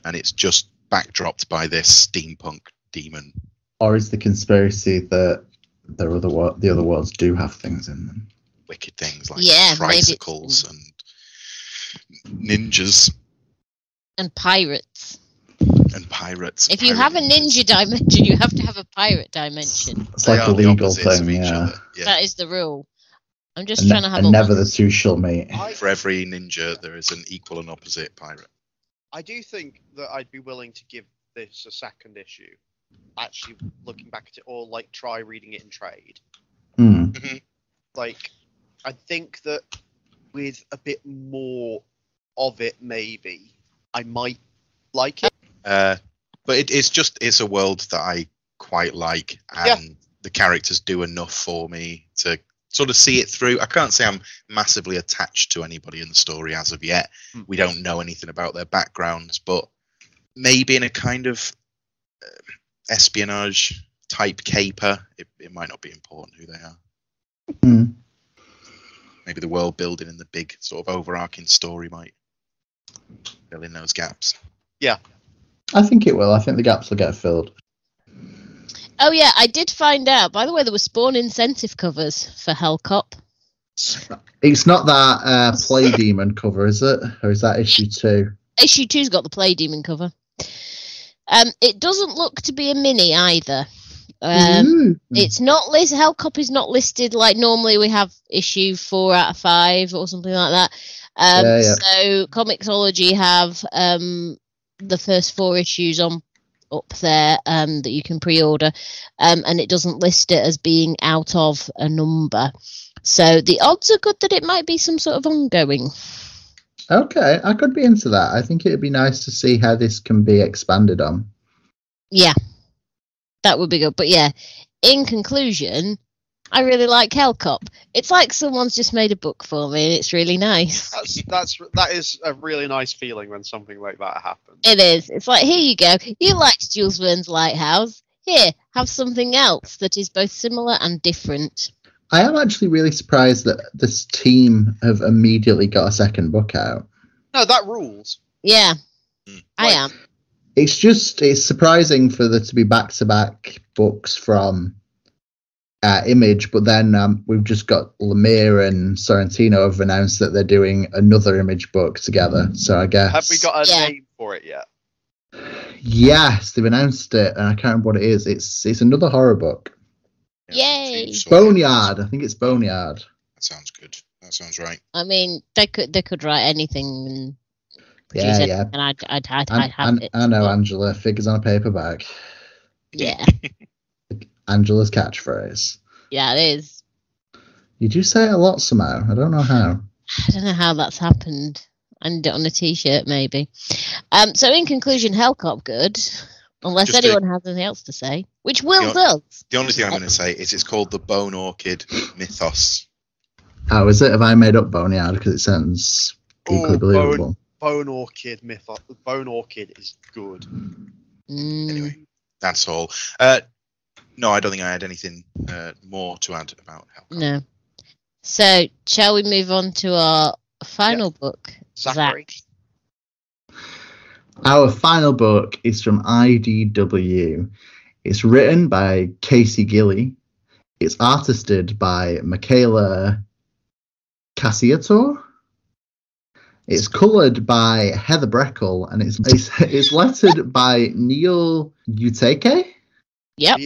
and it's just backdropped by this steampunk demon. Or is the conspiracy that the other worlds do have things in them? Wicked things like tricycles and ninjas. And pirates. If you have a ninja dimension, you have to have a pirate dimension. It's like a legal thing, yeah. That is the rule. I'm just trying to have and never the two shall meet. For every ninja, there is an equal and opposite pirate. I do think that I'd be willing to give this a second issue. Actually, looking back at it, or like try reading it in trade. Like, I think that with a bit more of it, maybe I might like it. But it's a world that I quite like, and the characters do enough for me to sort of see it through. I can't say I'm massively attached to anybody in the story as of yet. We don't know anything about their backgrounds, but maybe in a kind of espionage type caper, it might not be important who they are. Maybe the world building and the big sort of overarching story might fill in those gaps. Yeah. I think it will. I think the gaps will get filled. Oh yeah, I did find out. By the way, there were Spawn incentive covers for Hellcop. It's not that Play Demon cover, is it? Or is that issue 2? Issue 2's got the Play Demon cover. It doesn't look to be a mini either. It's not listed. Hellcop is not listed like normally we have issue 4 out of 5 or something like that. So Comixology have the first 4 issues up there that you can pre-order, and it doesn't list it as being out of a number. So the odds are good that it might be some sort of ongoing. Okay, I could be into that. I think it'd be nice to see how this can be expanded on. Yeah, that would be good. But yeah, in conclusion, I really like Hellcop. It's like someone's just made a book for me, and it's really nice. That is a really nice feeling when something like that happens. It is. It's like, here you go. You liked Jules Verne's Lighthouse. Here, have something else that is both similar and different. I am actually really surprised that this team have immediately got a second book out. No, that rules. Yeah, I am. It's surprising for there to be back-to-back books from Image, but then we've just got Lemire and Sorrentino have announced that they're doing another Image book together. So I guess... Have we got a name for it yet? Yes, they've announced it, and I can't remember what it is. It's another horror book. Yay! Boneyard. I think it's Boneyard. That sounds good. That sounds right. I mean, they could write anything and produce it, and I'd have it. I know, Angela. Figures on a paperback. Yeah. Angela's catchphrase. Yeah, it is. You do say it a lot somehow. I don't know how. I don't know how that's happened. I need it on a t-shirt, maybe. So in conclusion, Hellcop good. Unless anyone has anything else to say, which Will does. The only thing I'm going to say is it's called the Bone Orchid Mythos. Oh, is it? Have I made up Boneyard? Because it sounds equally believable. Bone Orchid Mythos. Bone Orchid is good. Anyway, that's all. No, I don't think I had anything more to add about Hellcop. No. So, shall we move on to our final book, Zachary? Zach? Our final book is from IDW. It's written by Casey Gilly. It's artisted by Michaela Cassiator. It's coloured by Heather Breckle, and it's lettered by Neil Utake. Yep.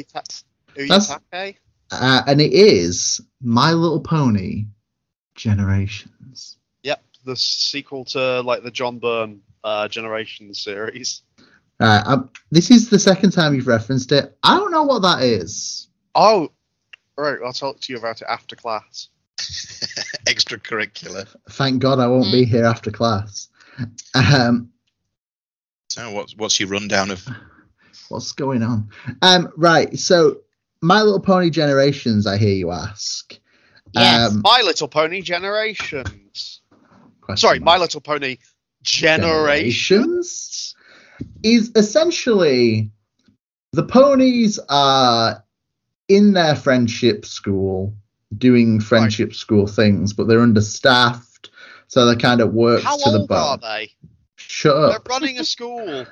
And it is My Little Pony Generations. Yep, the sequel to like the John Byrne Generations series. This is the second time you've referenced it. I don't know what that is. Oh, right. I'll talk to you about it after class. Extracurricular. Thank God I won't be here after class. So what's your rundown of? What's going on? Right. So My Little Pony Generations, I hear you ask. Yes. My Little Pony Generations. Sorry, My Little Pony Generations is essentially the ponies are in their friendship school doing friendship school things, but they're understaffed, so they kind of work to the bone. How old are they? Shut up. They're running a school.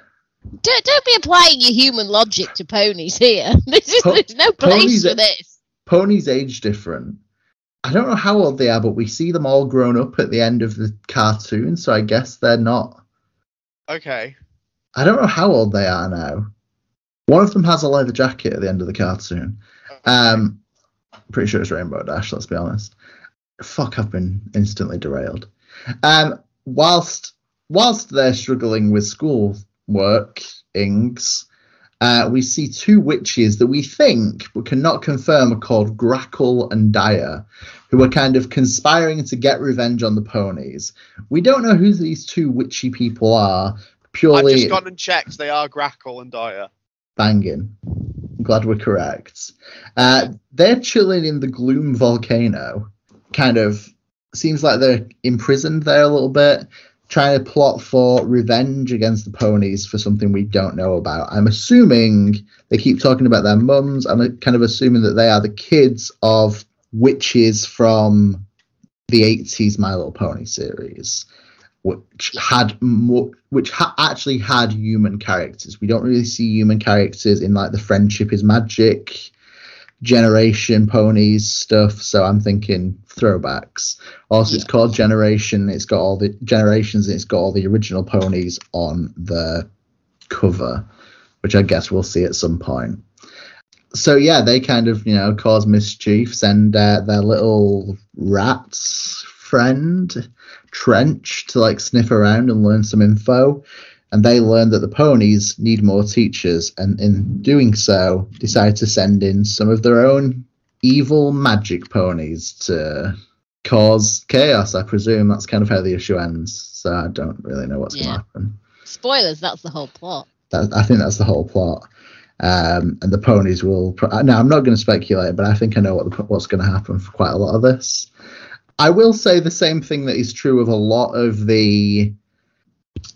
Don't be applying your human logic to ponies here. There's no place for this. Ponies age different. I don't know how old they are, but we see them all grown up at the end of the cartoon, so I guess they're not. Okay. I don't know how old they are now. One of them has a leather jacket at the end of the cartoon. Okay. Pretty sure it's Rainbow Dash, let's be honest. Fuck, I've been instantly derailed. Whilst they're struggling with school workings, we see two witches that we think, but cannot confirm, are called Grackle and Dyer, who are kind of conspiring to get revenge on the ponies. We don't know who these two witchy people are. Purely, I've just gone and checked. They are Grackle and Dyer. Banging. I'm glad we're correct. They're chilling in the Gloom volcano. Kind of seems like they're imprisoned there a little bit, trying to plot for revenge against the ponies for something we don't know about. I'm assuming they keep talking about their mums. I'm kind of assuming that they are the kids of witches from the 80s My Little Pony series. actually had human characters. We don't really see human characters in like the Friendship is Magic Generation ponies stuff, so I'm thinking throwbacks. Also, it's called Generation. It's got all the generations, and it's got all the original ponies on the cover, which I guess we'll see at some point. So yeah, they kind of, you know, cause mischief, send their little rats friend Trench to like sniff around and learn some info, and they learn that the ponies need more teachers, and in doing so decide to send in some of their own evil magic ponies to cause chaos. I presume that's kind of how the issue ends, so I don't really know what's going to happen. Spoilers, that's the whole plot. I think that's the whole plot. And the ponies will... Now, I'm not going to speculate, but I think I know what's going to happen for quite a lot of this. I will say the same thing that is true of a lot of the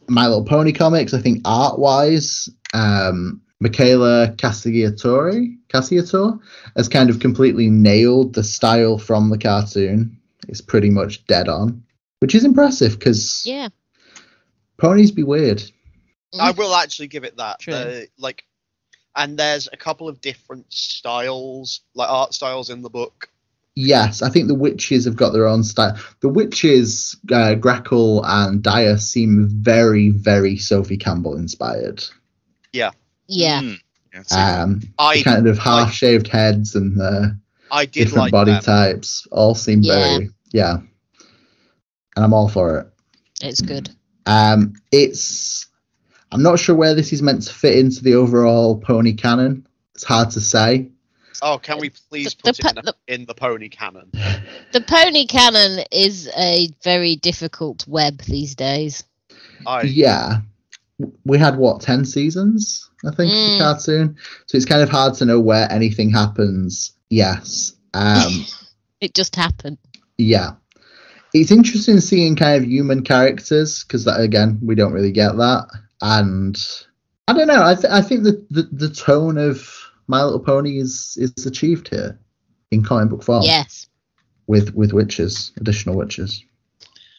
My Little Pony comics. I think art-wise, Michaela Cassiator has kind of completely nailed the style from the cartoon. It's pretty much dead on, which is impressive because ponies be weird. I will actually give it that. True. And there's a couple of different styles, like art styles in the book. Yes, I think the witches have got their own style. The witches, Grackle and Dyer, seem very, very Sophie Campbell inspired. Yeah. Yeah, The kind of half-shaved heads and the different like body them. types all seem very, and I'm all for it. It's good. I'm not sure where this is meant to fit into the overall pony canon. It's hard to say. Oh, can we please put it in the pony canon? The pony canon is a very difficult web these days. Yeah. We had, 10 seasons, I think, of the cartoon? So it's kind of hard to know where anything happens. Yes. It just happened. Yeah. It's interesting seeing kind of human characters, because, again, we don't really get that. And I don't know. I think the tone of My Little Pony is achieved here in comic book form. Yes. With witches, additional witches.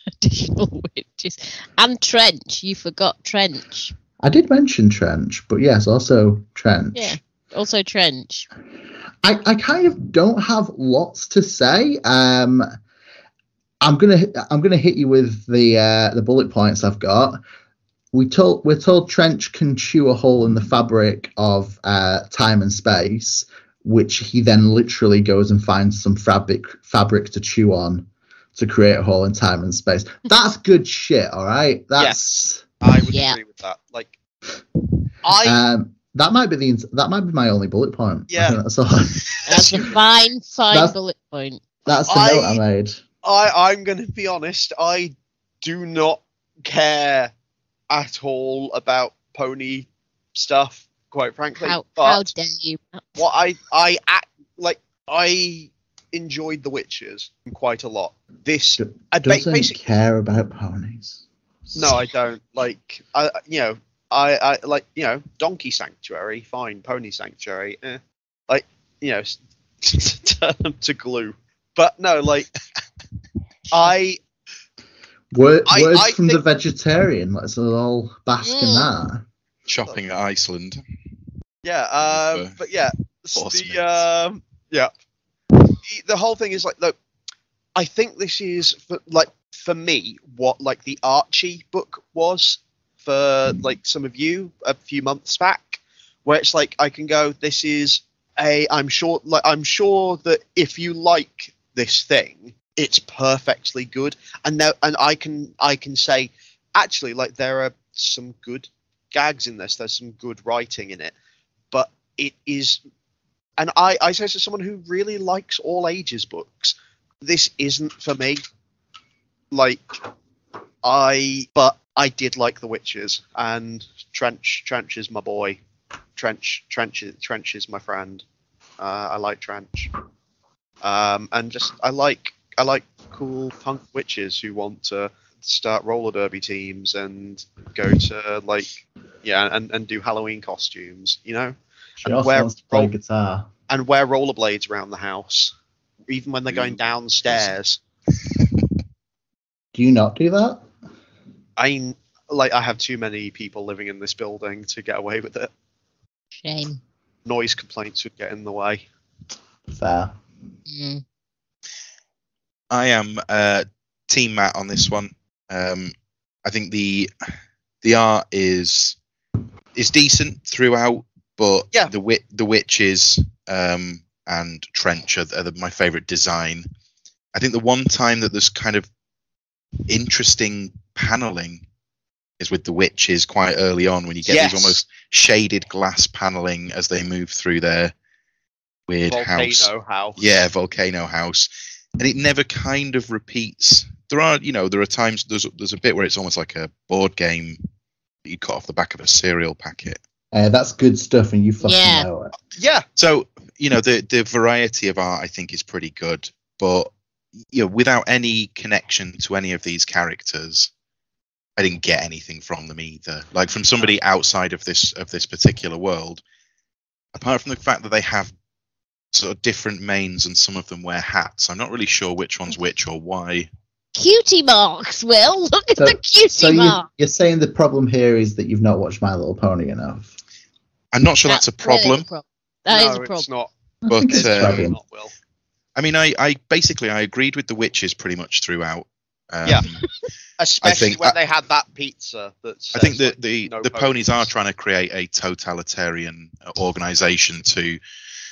Additional witches. And Trench. You forgot Trench. I did mention Trench, but yes, also Trench. Yeah, also Trench. I kind of don't have lots to say. I'm gonna hit you with the bullet points I've got. We're told Trench can chew a hole in the fabric of time and space, which he then literally goes and finds some fabric to chew on to create a hole in time and space. That's good shit, all right? Yes, I would agree with that. That might be my only bullet point. Yeah, I think that's all. That's a fine bullet point. That's the note I made. I'm going to be honest. I do not care at all about pony stuff, quite frankly. How dare you? What I enjoyed the witches quite a lot. This doesn't care about ponies. No, I don't. Donkey Sanctuary, fine. Pony Sanctuary, turn them to glue. But no, Words from the vegetarian. Let's all bask in that. Shopping at Iceland. Yeah, but yeah, the whole thing is look, I think this is for me what the Archie book was for some of you a few months back, where it's I can go, this is I'm sure that if you like this thing, it's perfectly good, and I can say actually there are some good gags in this, there's some good writing in it, but it is, and I say to someone who really likes all ages books, this isn't for me. But I did like the witches, and Trench is my boy. Trench is my friend. I like Trench, and just I like cool punk witches who want to start roller derby teams and go to and do Halloween costumes, She also wants to play guitar and wear rollerblades around the house, even when they're going downstairs. Do you not do that? I have too many people living in this building to get away with it. Shame. Noise complaints would get in the way. Fair. Mm. I am Team Matt on this one. I think the art is decent throughout, but Yeah. the witches and Trench are my favourite design. I think the one time that there's kind of interesting paneling is with the witches quite early on, when you get these almost shaded glass paneling as they move through their weird house. Yeah, volcano house. And it never kind of repeats. There are times there's a bit where it's almost like a board game that you cut off the back of a cereal packet. That's good stuff, and you fucking know it. Yeah. So, the variety of art I think is pretty good, but without any connection to any of these characters, I didn't get anything from them either. Like, from somebody outside of this particular world, apart from the fact that they have sort of different mains and some of them wear hats, I'm not really sure which one's which or why. Cutie marks, Will. Look at the cutie mark. You're saying the problem here is that you've not watched My Little Pony enough. I'm not sure that's a problem. Really That is a problem. It's not. But It's not, Will. I mean, I basically agreed with the witches pretty much throughout. Yeah. Especially when they had that pizza. I think that the ponies are trying to create a totalitarian organisation to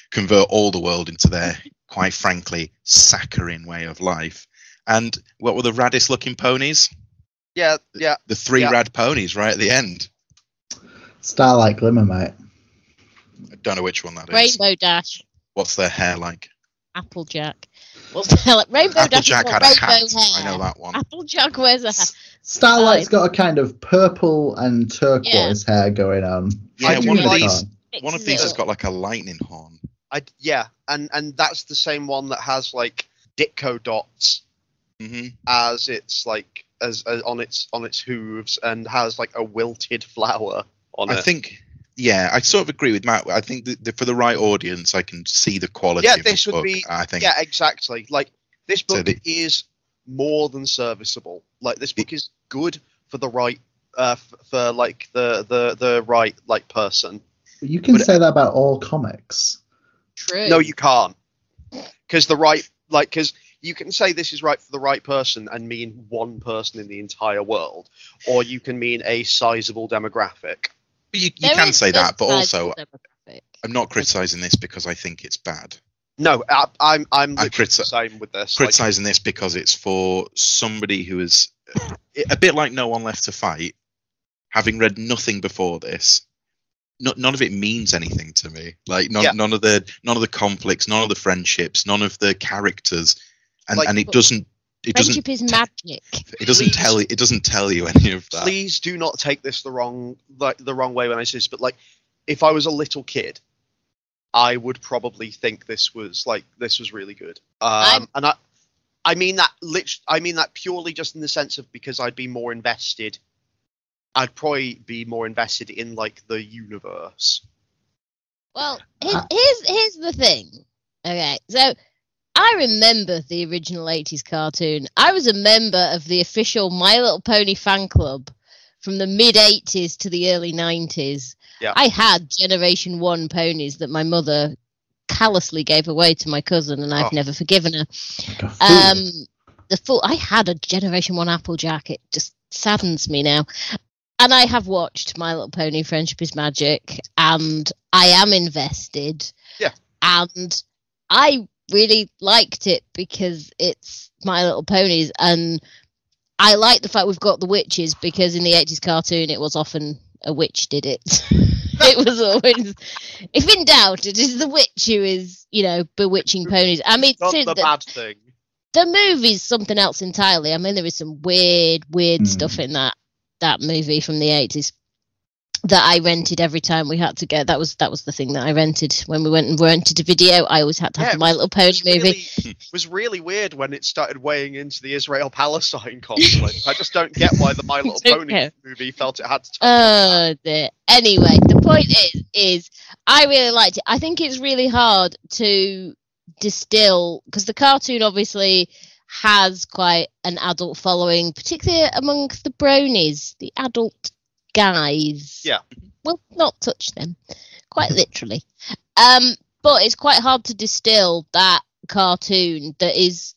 convert all the world into their, quite frankly, saccharine way of life. And what were the raddest looking ponies? Yeah. The three rad ponies right at the end. Starlight Glimmer, mate. I don't know which one that is. Rainbow Dash. What's their hair like? Applejack. What's the hell? Rainbow Dash Applejack had a rainbow hat. hair. I know that one. Applejack wears a hat. Starlight's got a kind of purple and turquoise hair going on. Yeah, I do one of like these. that. One of these has got like a lightning horn. And that's the same one that has like Ditko dots as its like as on its hooves, and has like a wilted flower on it. I think. Yeah, I sort of agree with Matt. I think that for the right audience, I can see the quality of this book. I think. Yeah, exactly. Like, this book is more than serviceable. Like, this book is good for the right, for like the right like person. You can say that about all comics. True. No, you can't. Because you can say this is right for the right person and mean one person in the entire world, or you can mean a sizable demographic. You can say that, but also, demographic. I'm not criticising this because I think it's bad. No, I'm the same with this. Criticising this because it's for somebody who is a bit like No One Left to Fight, having read nothing before this. None of it means anything to me. Like none of the conflicts, none of the friendships, none of the characters, and it doesn't. Friendship is magic. It doesn't tell you. It doesn't tell you any of that. Please do not take this the wrong way when I say this. But like, if I was a little kid, I would probably think this was really good. And I mean that purely just in the sense of because I'd be more invested. I'd probably be more invested in like the universe. Well, here's the thing. Okay, so I remember the original 80s cartoon. I was a member of the official My Little Pony fan club from the mid-80s to the early 90s. Yeah. I had Generation 1 ponies that my mother callously gave away to my cousin, and I've never forgiven her. I had a Generation 1 Applejack. It just saddens me now. And I have watched My Little Pony Friendship is Magic, and I am invested. Yeah. And I really liked it because it's My Little Ponies, and I like the fact we've got the witches, because in the 80s cartoon it was often a witch did it. It was always, if in doubt, it is the witch who is, bewitching ponies. I mean, not the bad thing. The movie's something else entirely. I mean, there is some weird stuff in that movie from the 80s that I rented every time we had to go. That was the thing that I rented when we went and rented a video. I always had to have the My Little Pony movie. It was really weird when it started weighing into the Israel-Palestine conflict. I just don't get why the My Little Pony movie felt it had to touch dear. Anyway, the point is I really liked it. I think it's really hard to distill, because the cartoon obviously has quite an adult following, particularly among the bronies, the adult guys. Yeah. Well, not touch them, quite literally. But it's quite hard to distill that cartoon that is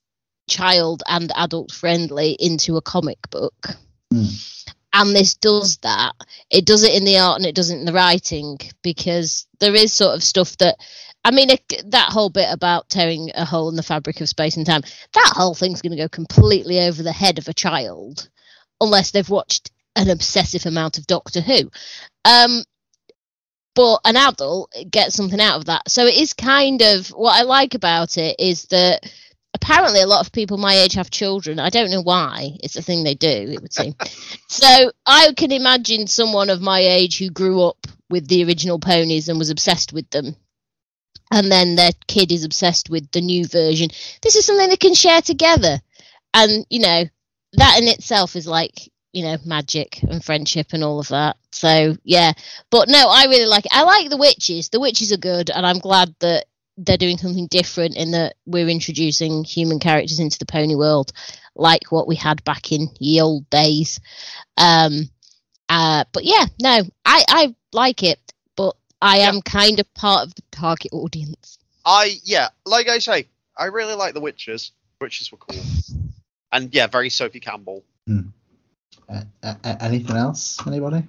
child and adult friendly into a comic book. And this does that. It does it in the art and it does it in the writing, because there is sort of stuff that, I mean, that whole bit about tearing a hole in the fabric of space and time, that whole thing's going to go completely over the head of a child unless they've watched an obsessive amount of Doctor Who. But an adult gets something out of that. So it is kind of, what I like about it is that apparently a lot of people my age have children. I don't know why. It's a thing they do, it would seem. So I can imagine someone of my age who grew up with the original ponies and was obsessed with them, and then their kid is obsessed with the new version. This is something they can share together. And, you know, that in itself is like, you know, magic and friendship and all of that. So, yeah. But no, I really like it. I like the witches. The witches are good, and I'm glad that they're doing something different in that we're introducing human characters into the pony world, like what we had back in the old days. But yeah, no, I like it, but I am kind of part of the target audience. Like I say, I really like the witches. Witches were cool. And yeah, very Sophie Campbell. Anything else? Anybody?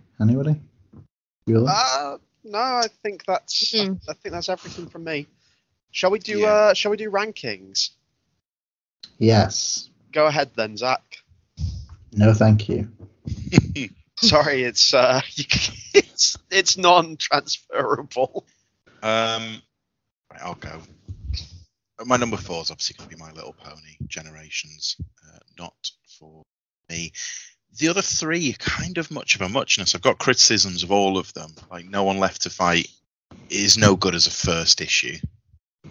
You? No, I think that's everything from me. Shall we do rankings? Yes. Go ahead then, Zach. No, thank you. Sorry, it's non-transferable. Right, I'll go. My number 4 is obviously going to be My Little Pony Generations. Not for me. The other 3 are kind of much of a muchness. I've got criticisms of all of them. Like No One Left to Fight is no good as a first issue.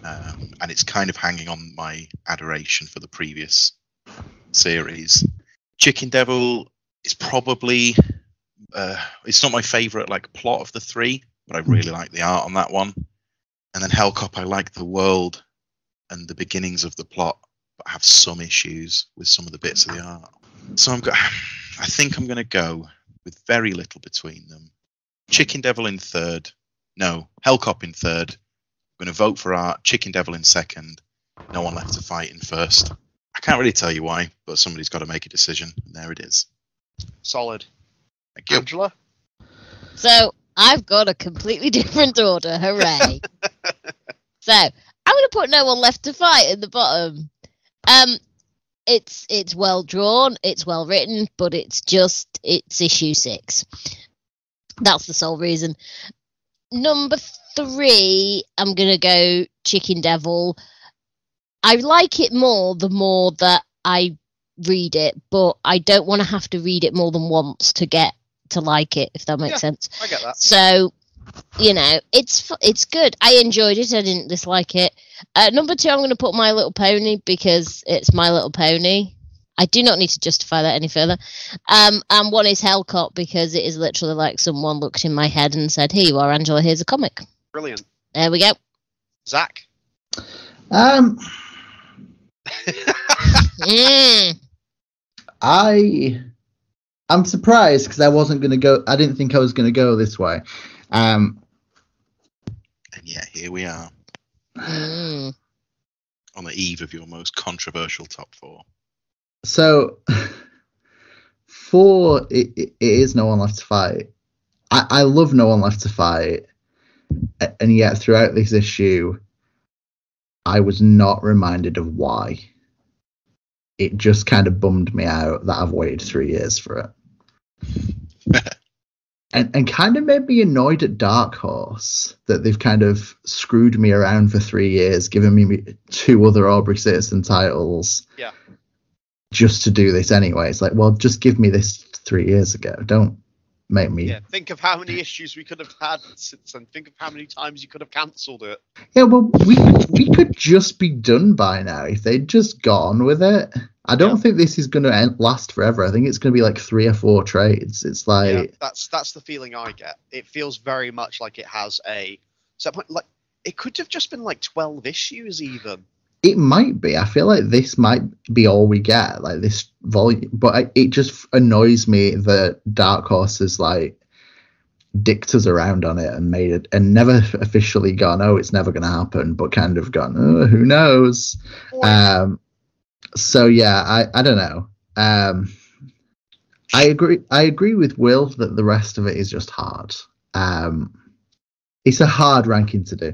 And it's kind of hanging on my adoration for the previous series. Chicken Devil is probably it's not my favourite like plot of the 3, but I really like the art on that one. And then Hellcop, I like the world and the beginnings of the plot, but I have some issues with some of the bits of the art. So I think I'm going to go with very little between them. Chicken Devil in third. No, Hellcop in third. I'm going to vote for art. Chicken Devil in second. No One Left to Fight in first. I can't really tell you why, but somebody's got to make a decision, and there it is. Solid. Thank you. Angela? So I've got a completely different order. Hooray. So I'm going to put No One Left to Fight in the bottom. It's well drawn, it's well written, but it's issue 6. That's the sole reason. Number 3, I'm gonna go Chicken Devil. I like it more the more that I read it, but I don't want to have to read it more than once to get to like it, if that makes sense. I get that. So, you know, it's good. I enjoyed it. I didn't dislike it. Number 2, I'm going to put My Little Pony because it's My Little Pony. I do not need to justify that any further. And 1 is Hellcop because it is literally like someone looked in my head and said, "Here you are, Angela. Here's a comic." Brilliant. There we go. Zach. I'm surprised because I wasn't going to go. I didn't think I was going to go this way. And yeah, here we are. On the eve of your most controversial top 4. So, 4, it is No One Left to Fight. I love No One Left to Fight. And yet, throughout this issue, I was not reminded of why. It just kind of bummed me out that I've waited 3 years for it. and kind of made me annoyed at Dark Horse that they've kind of screwed me around for 3 years, giving me 2 other Aubrey Citizen titles. Yeah. Just to do this anyway. It's like, well, just give me this 3 years ago. Don't make me. Yeah, think of how many issues we could have had since then. Think of how many times you could have cancelled it. Yeah, well, we could just be done by now if they'd just got on with it. I don't think this is going to last forever. I think it's going to be like 3 or 4 trades. It's like that's the feeling I get. It feels very much like it has a set point. Like it could have just been like 12 issues even. It might be. I feel like this might be all we get, like this volume. But it just annoys me that Dark Horse has like dicked us around on it and made it, and never officially gone, oh, it's never going to happen, but kind of gone, oh, who knows? So yeah, I don't know. I agree with Will that the rest of it is just hard. It's a hard ranking to do.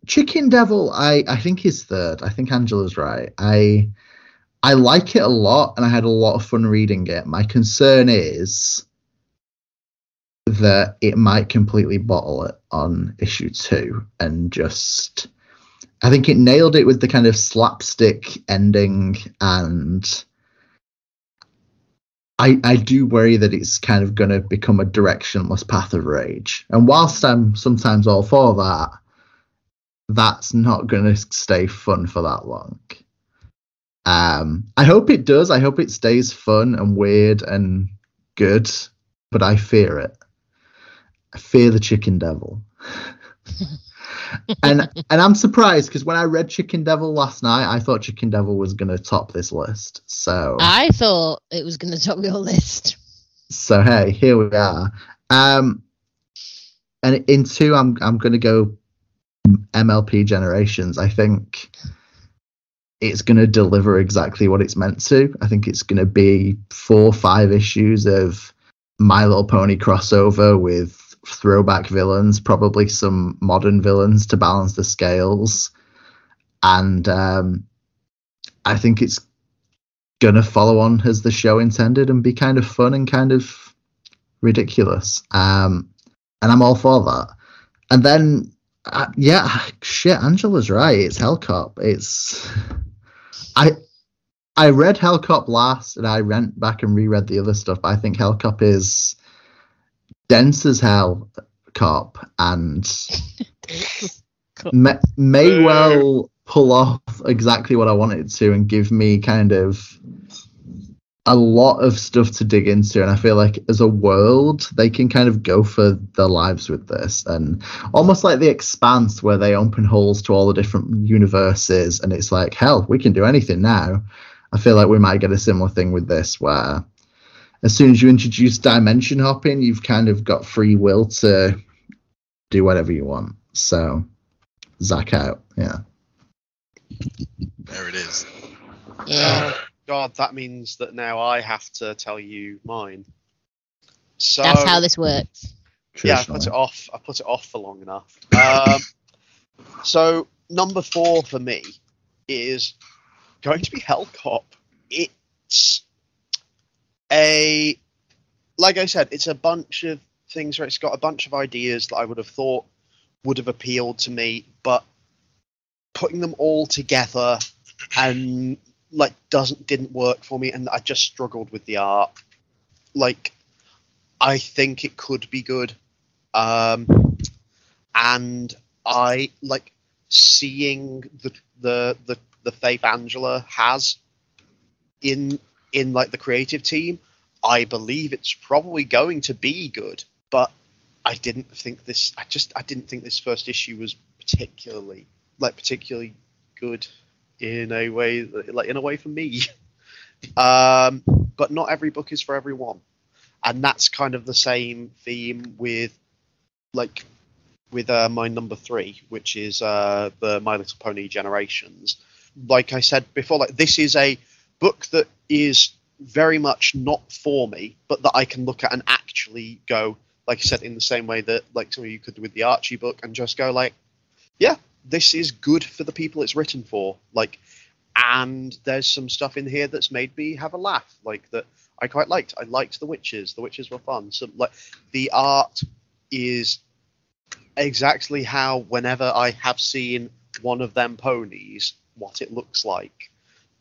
Chicken Devil, I think is third. I think Angela's right. I like it a lot, and I had a lot of fun reading it. My concern is that it might completely bottle it on issue 2, and just, I think it nailed it with the kind of slapstick ending, and I do worry that it's kind of going to become a directionless path of rage. And whilst I'm sometimes all for that, that's not going to stay fun for that long. I hope it does. I hope it stays fun and weird and good, but I fear it. I fear the Chicken Devil. and I'm surprised, because when I read Chicken Devil last night, I thought Chicken Devil was going to top this list. So I thought it was going to top your list. So hey, here we are. And in 2, I'm going to go MLP Generations. I think it's going to deliver exactly what it's meant to. I think it's going to be 4 or 5 issues of My Little Pony crossover with throwback villains, probably some modern villains to balance the scales, and I think it's gonna follow on as the show intended and be kind of fun and kind of ridiculous, and I'm all for that. And then Angela's right, it's Hellcop. I read Hellcop last, and I went back and reread the other stuff, but I think Hellcop is dense as hell cop, and may well pull off exactly what I wanted to and give me kind of a lot of stuff to dig into. And I feel like as a world, they can kind of go for their lives with this, and almost like The Expanse, where they open holes to all the different universes, and it's like, hell, we can do anything now. I feel like we might get a similar thing with this, where as soon as you introduce dimension hopping, you've kind of got free will to do whatever you want. So, Zach out. Yeah. There it is. Yeah. Oh, God, that means that now I have to tell you mine. So That's how this works. yeah, I put it off for long enough. So number 4 for me is going to be Hellcop. It's like I said, it's a bunch of things where it's got a bunch of ideas that I would have thought would have appealed to me, but putting them all together and like didn't work for me, and I just struggled with the art. Like, I think it could be good, and I like seeing the faith Angela has in like the creative team. I believe it's probably going to be good, but I didn't think this first issue was particularly good in a way for me. But not every book is for everyone, and that's kind of the same theme with my number 3, which is the My Little Pony Generations. Like I said before, like this is a book that is very much not for me, but that I can look at and actually go, like I said, in the same way that like some of you could with the Archie book, and just go like, yeah, this is good for the people it's written for. Like, and there's some stuff in here that's made me have a laugh, like that I quite liked. I liked the witches. The witches were fun. So like the art is exactly how whenever I have seen one of them ponies, what it looks like.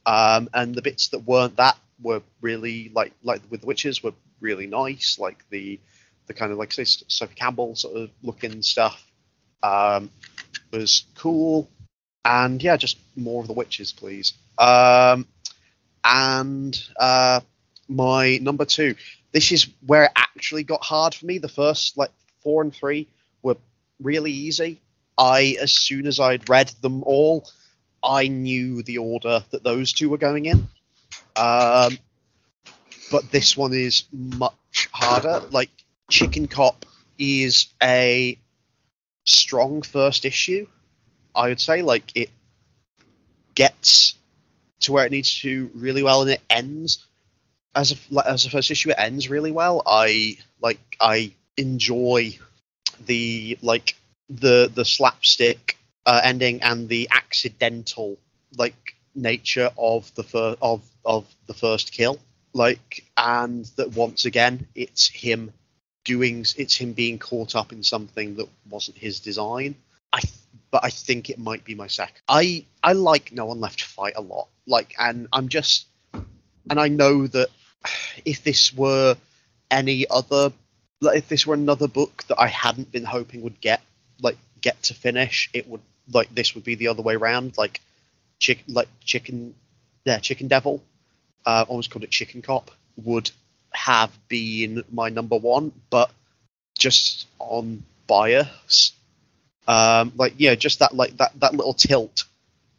And the bits that weren't that were really like with the witches were really nice, like the kind of like say Sophie Campbell sort of looking stuff was cool. And yeah, just more of the witches, please. And my number 2, this is where it actually got hard for me. The first like 4 and 3 were really easy. As soon as I'd read them all, I knew the order that those two were going in. But this one is much harder. Like, Chicken Cop is a strong first issue, I would say. Like, it gets to where it needs to really well, and it ends as a first issue. It ends really well. I enjoy the slapstick ending and the accidental nature of the first kill. And that once again, it's him being caught up in something that wasn't his design. But I think it might be my second. I like No One Left to Fight a lot. And I know that if this were another book that I hadn't been hoping would get to finish, it would this would be the other way around. Chicken Devil, almost called it Chicken Cop, would have been my number one, but just on bias, just that little tilt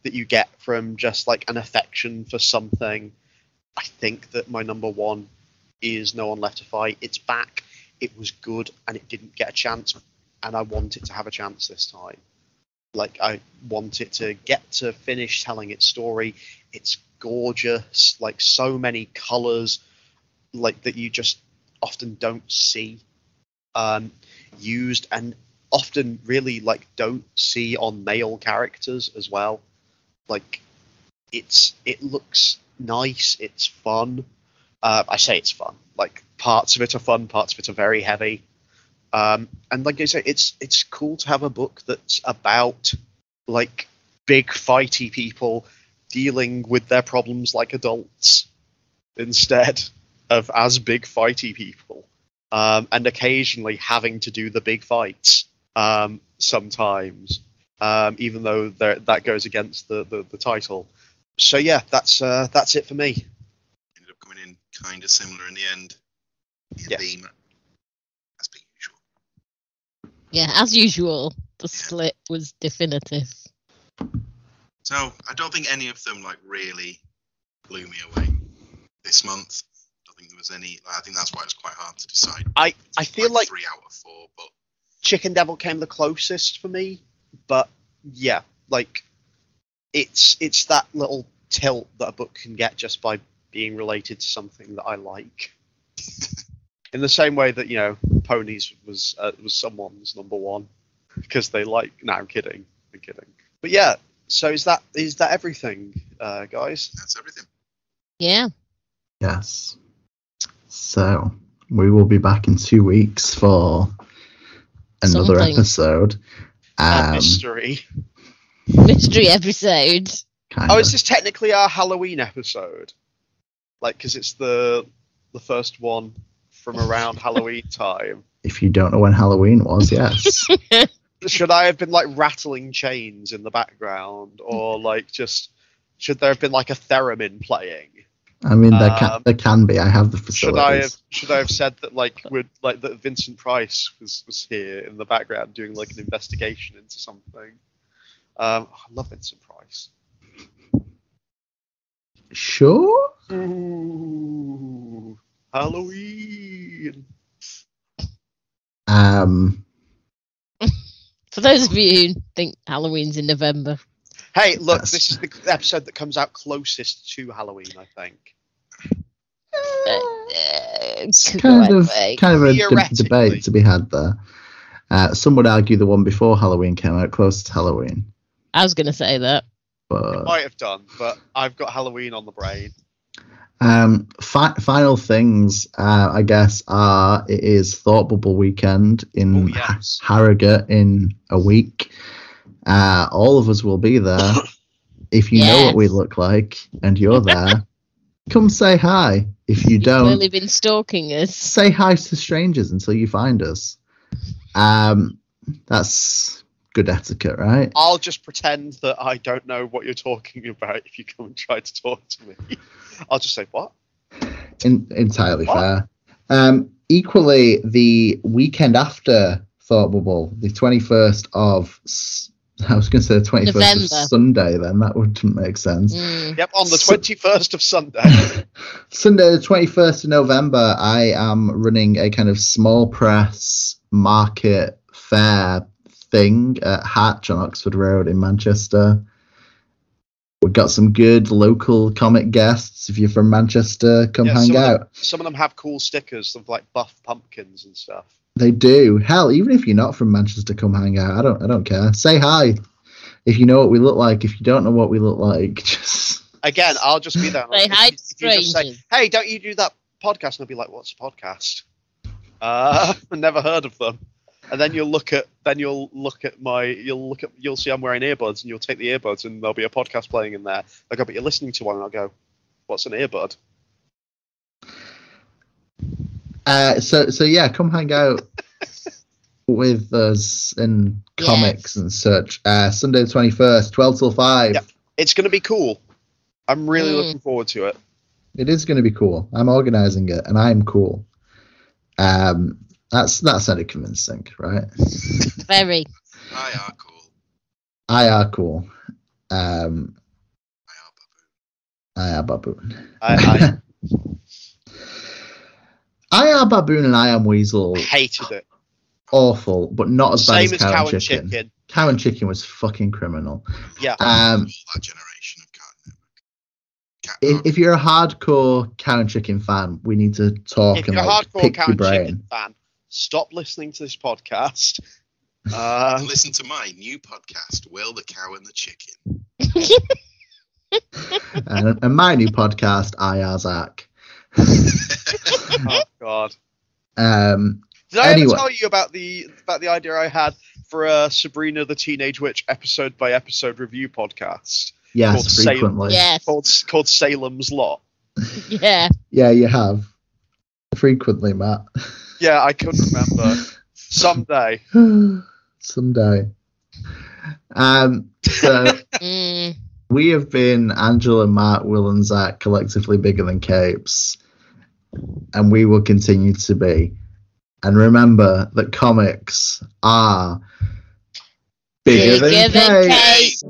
that you get from just an affection for something. I think that my number one is No One Left to Fight. It's back. It was good, and it didn't get a chance, and I want it to have a chance this time. I want it to get to finish telling its story. It's gorgeous, so many colors, that you just often don't see used, and often really don't see on male characters as well. It looks nice. It's fun. I say it's fun. Parts of it are fun, parts of it are very heavy. And like I say, it's cool to have a book that's about big fighty people dealing with their problems like adults instead of as big fighty people, and occasionally having to do the big fights sometimes, even though that goes against the title. So yeah, that's it for me. Ended up coming in kind of similar in the end. Theme, as per usual. Yeah, as usual, the split was definitive. So I don't think any of them really blew me away this month. I don't think there was any. I think that's why it's quite hard to decide. I feel 3 out of 4, but Chicken Devil came the closest for me. But yeah, it's that little tilt that a book can get just by being related to something that I like. In the same way that Ponies was someone's number one because they like. No, I'm kidding. But yeah, so is that everything, guys? That's everything. Yeah. Yes. So we will be back in 2 weeks for another episode. Mystery episode. Is this technically our Halloween episode? Because it's the first one from around Halloween time. If you don't know when Halloween was, yes. Should I have been rattling chains in the background, or should there have been a theremin playing? I mean, there can be. I have the facilities. Should I have said that that Vincent Price was here in the background doing an investigation into something? I love Vincent Price. Sure. Ooh, Halloween. For those of you who think Halloween's in November. Hey, look, this is the episode that comes out closest to Halloween, I think. Kind of a debate to be had there. Some would argue the one before Halloween came out close to Halloween. I was going to say that. But it might have done, but I've got Halloween on the brain. Final things, I guess, are it is Thought Bubble weekend in Harrogate in a week. All of us will be there. If you know what we look like and you're there, come say hi. If you don't, you've clearly been stalking us. Say hi to strangers until you find us. That's good etiquette, right? I'll just pretend that I don't know what you're talking about if you come and try to talk to me. I'll just say, what? Entirely fair. Equally, the weekend after Thought Bubble, the 21st of I was going to say the 21st November. of Sunday, then. That wouldn't make sense. Yep, on the 21st of Sunday. Sunday, the 21st of November, I am running a kind of small press market fair thing at Hatch on Oxford Road in Manchester. We've got some good local comic guests. If you're from Manchester, come hang out. Some of them have cool stickers of like buff pumpkins and stuff. They do. Hell, even if you're not from Manchester, come hang out. I don't care. Say hi. If you know what we look like. If you don't know what we look like, just again, I'll just be there. Say hi to If you just say, strangers. hey, don't you do that podcast? And I'll be like, what's a podcast? I've never heard of them. And then you'll see I'm wearing earbuds, and you'll take the earbuds, and there'll be a podcast playing in there. I'll go, but you're listening to one, and I'll go, what's an earbud? So yeah, come hang out with us in comics and such. Sunday the 21st, 12 till 5. Yep. It's going to be cool. I'm really looking forward to it. It is going to be cool. I'm organising it, and I'm cool. That's sounded convincing, right? Very. I are cool. I are cool. I are baboon. I I are baboon and I am weasel. hated it. Awful, but not as bad Same as as cow and chicken. Cow and chicken was fucking criminal. Yeah. that generation of Cartoon. If you're a hardcore cow and chicken fan, we need to talk If and you're a like hardcore pick Cow your and brain. Chicken fan, stop listening to this podcast. Listen to my new podcast, Will the Cow and the Chicken. And my new podcast, I Are Zach. Oh God. Did I ever tell you about the idea I had for a Sabrina the Teenage Witch episode by episode review podcast? Yes, frequently. Yes. Called Salem's Lot. Yeah. Yeah, you have. Frequently, Matt. Yeah, I couldn't remember. Someday. Someday. So we have been Angela, Matt, Will, and Zach, collectively bigger than capes, and we will continue to be. And remember that comics are bigger than capes.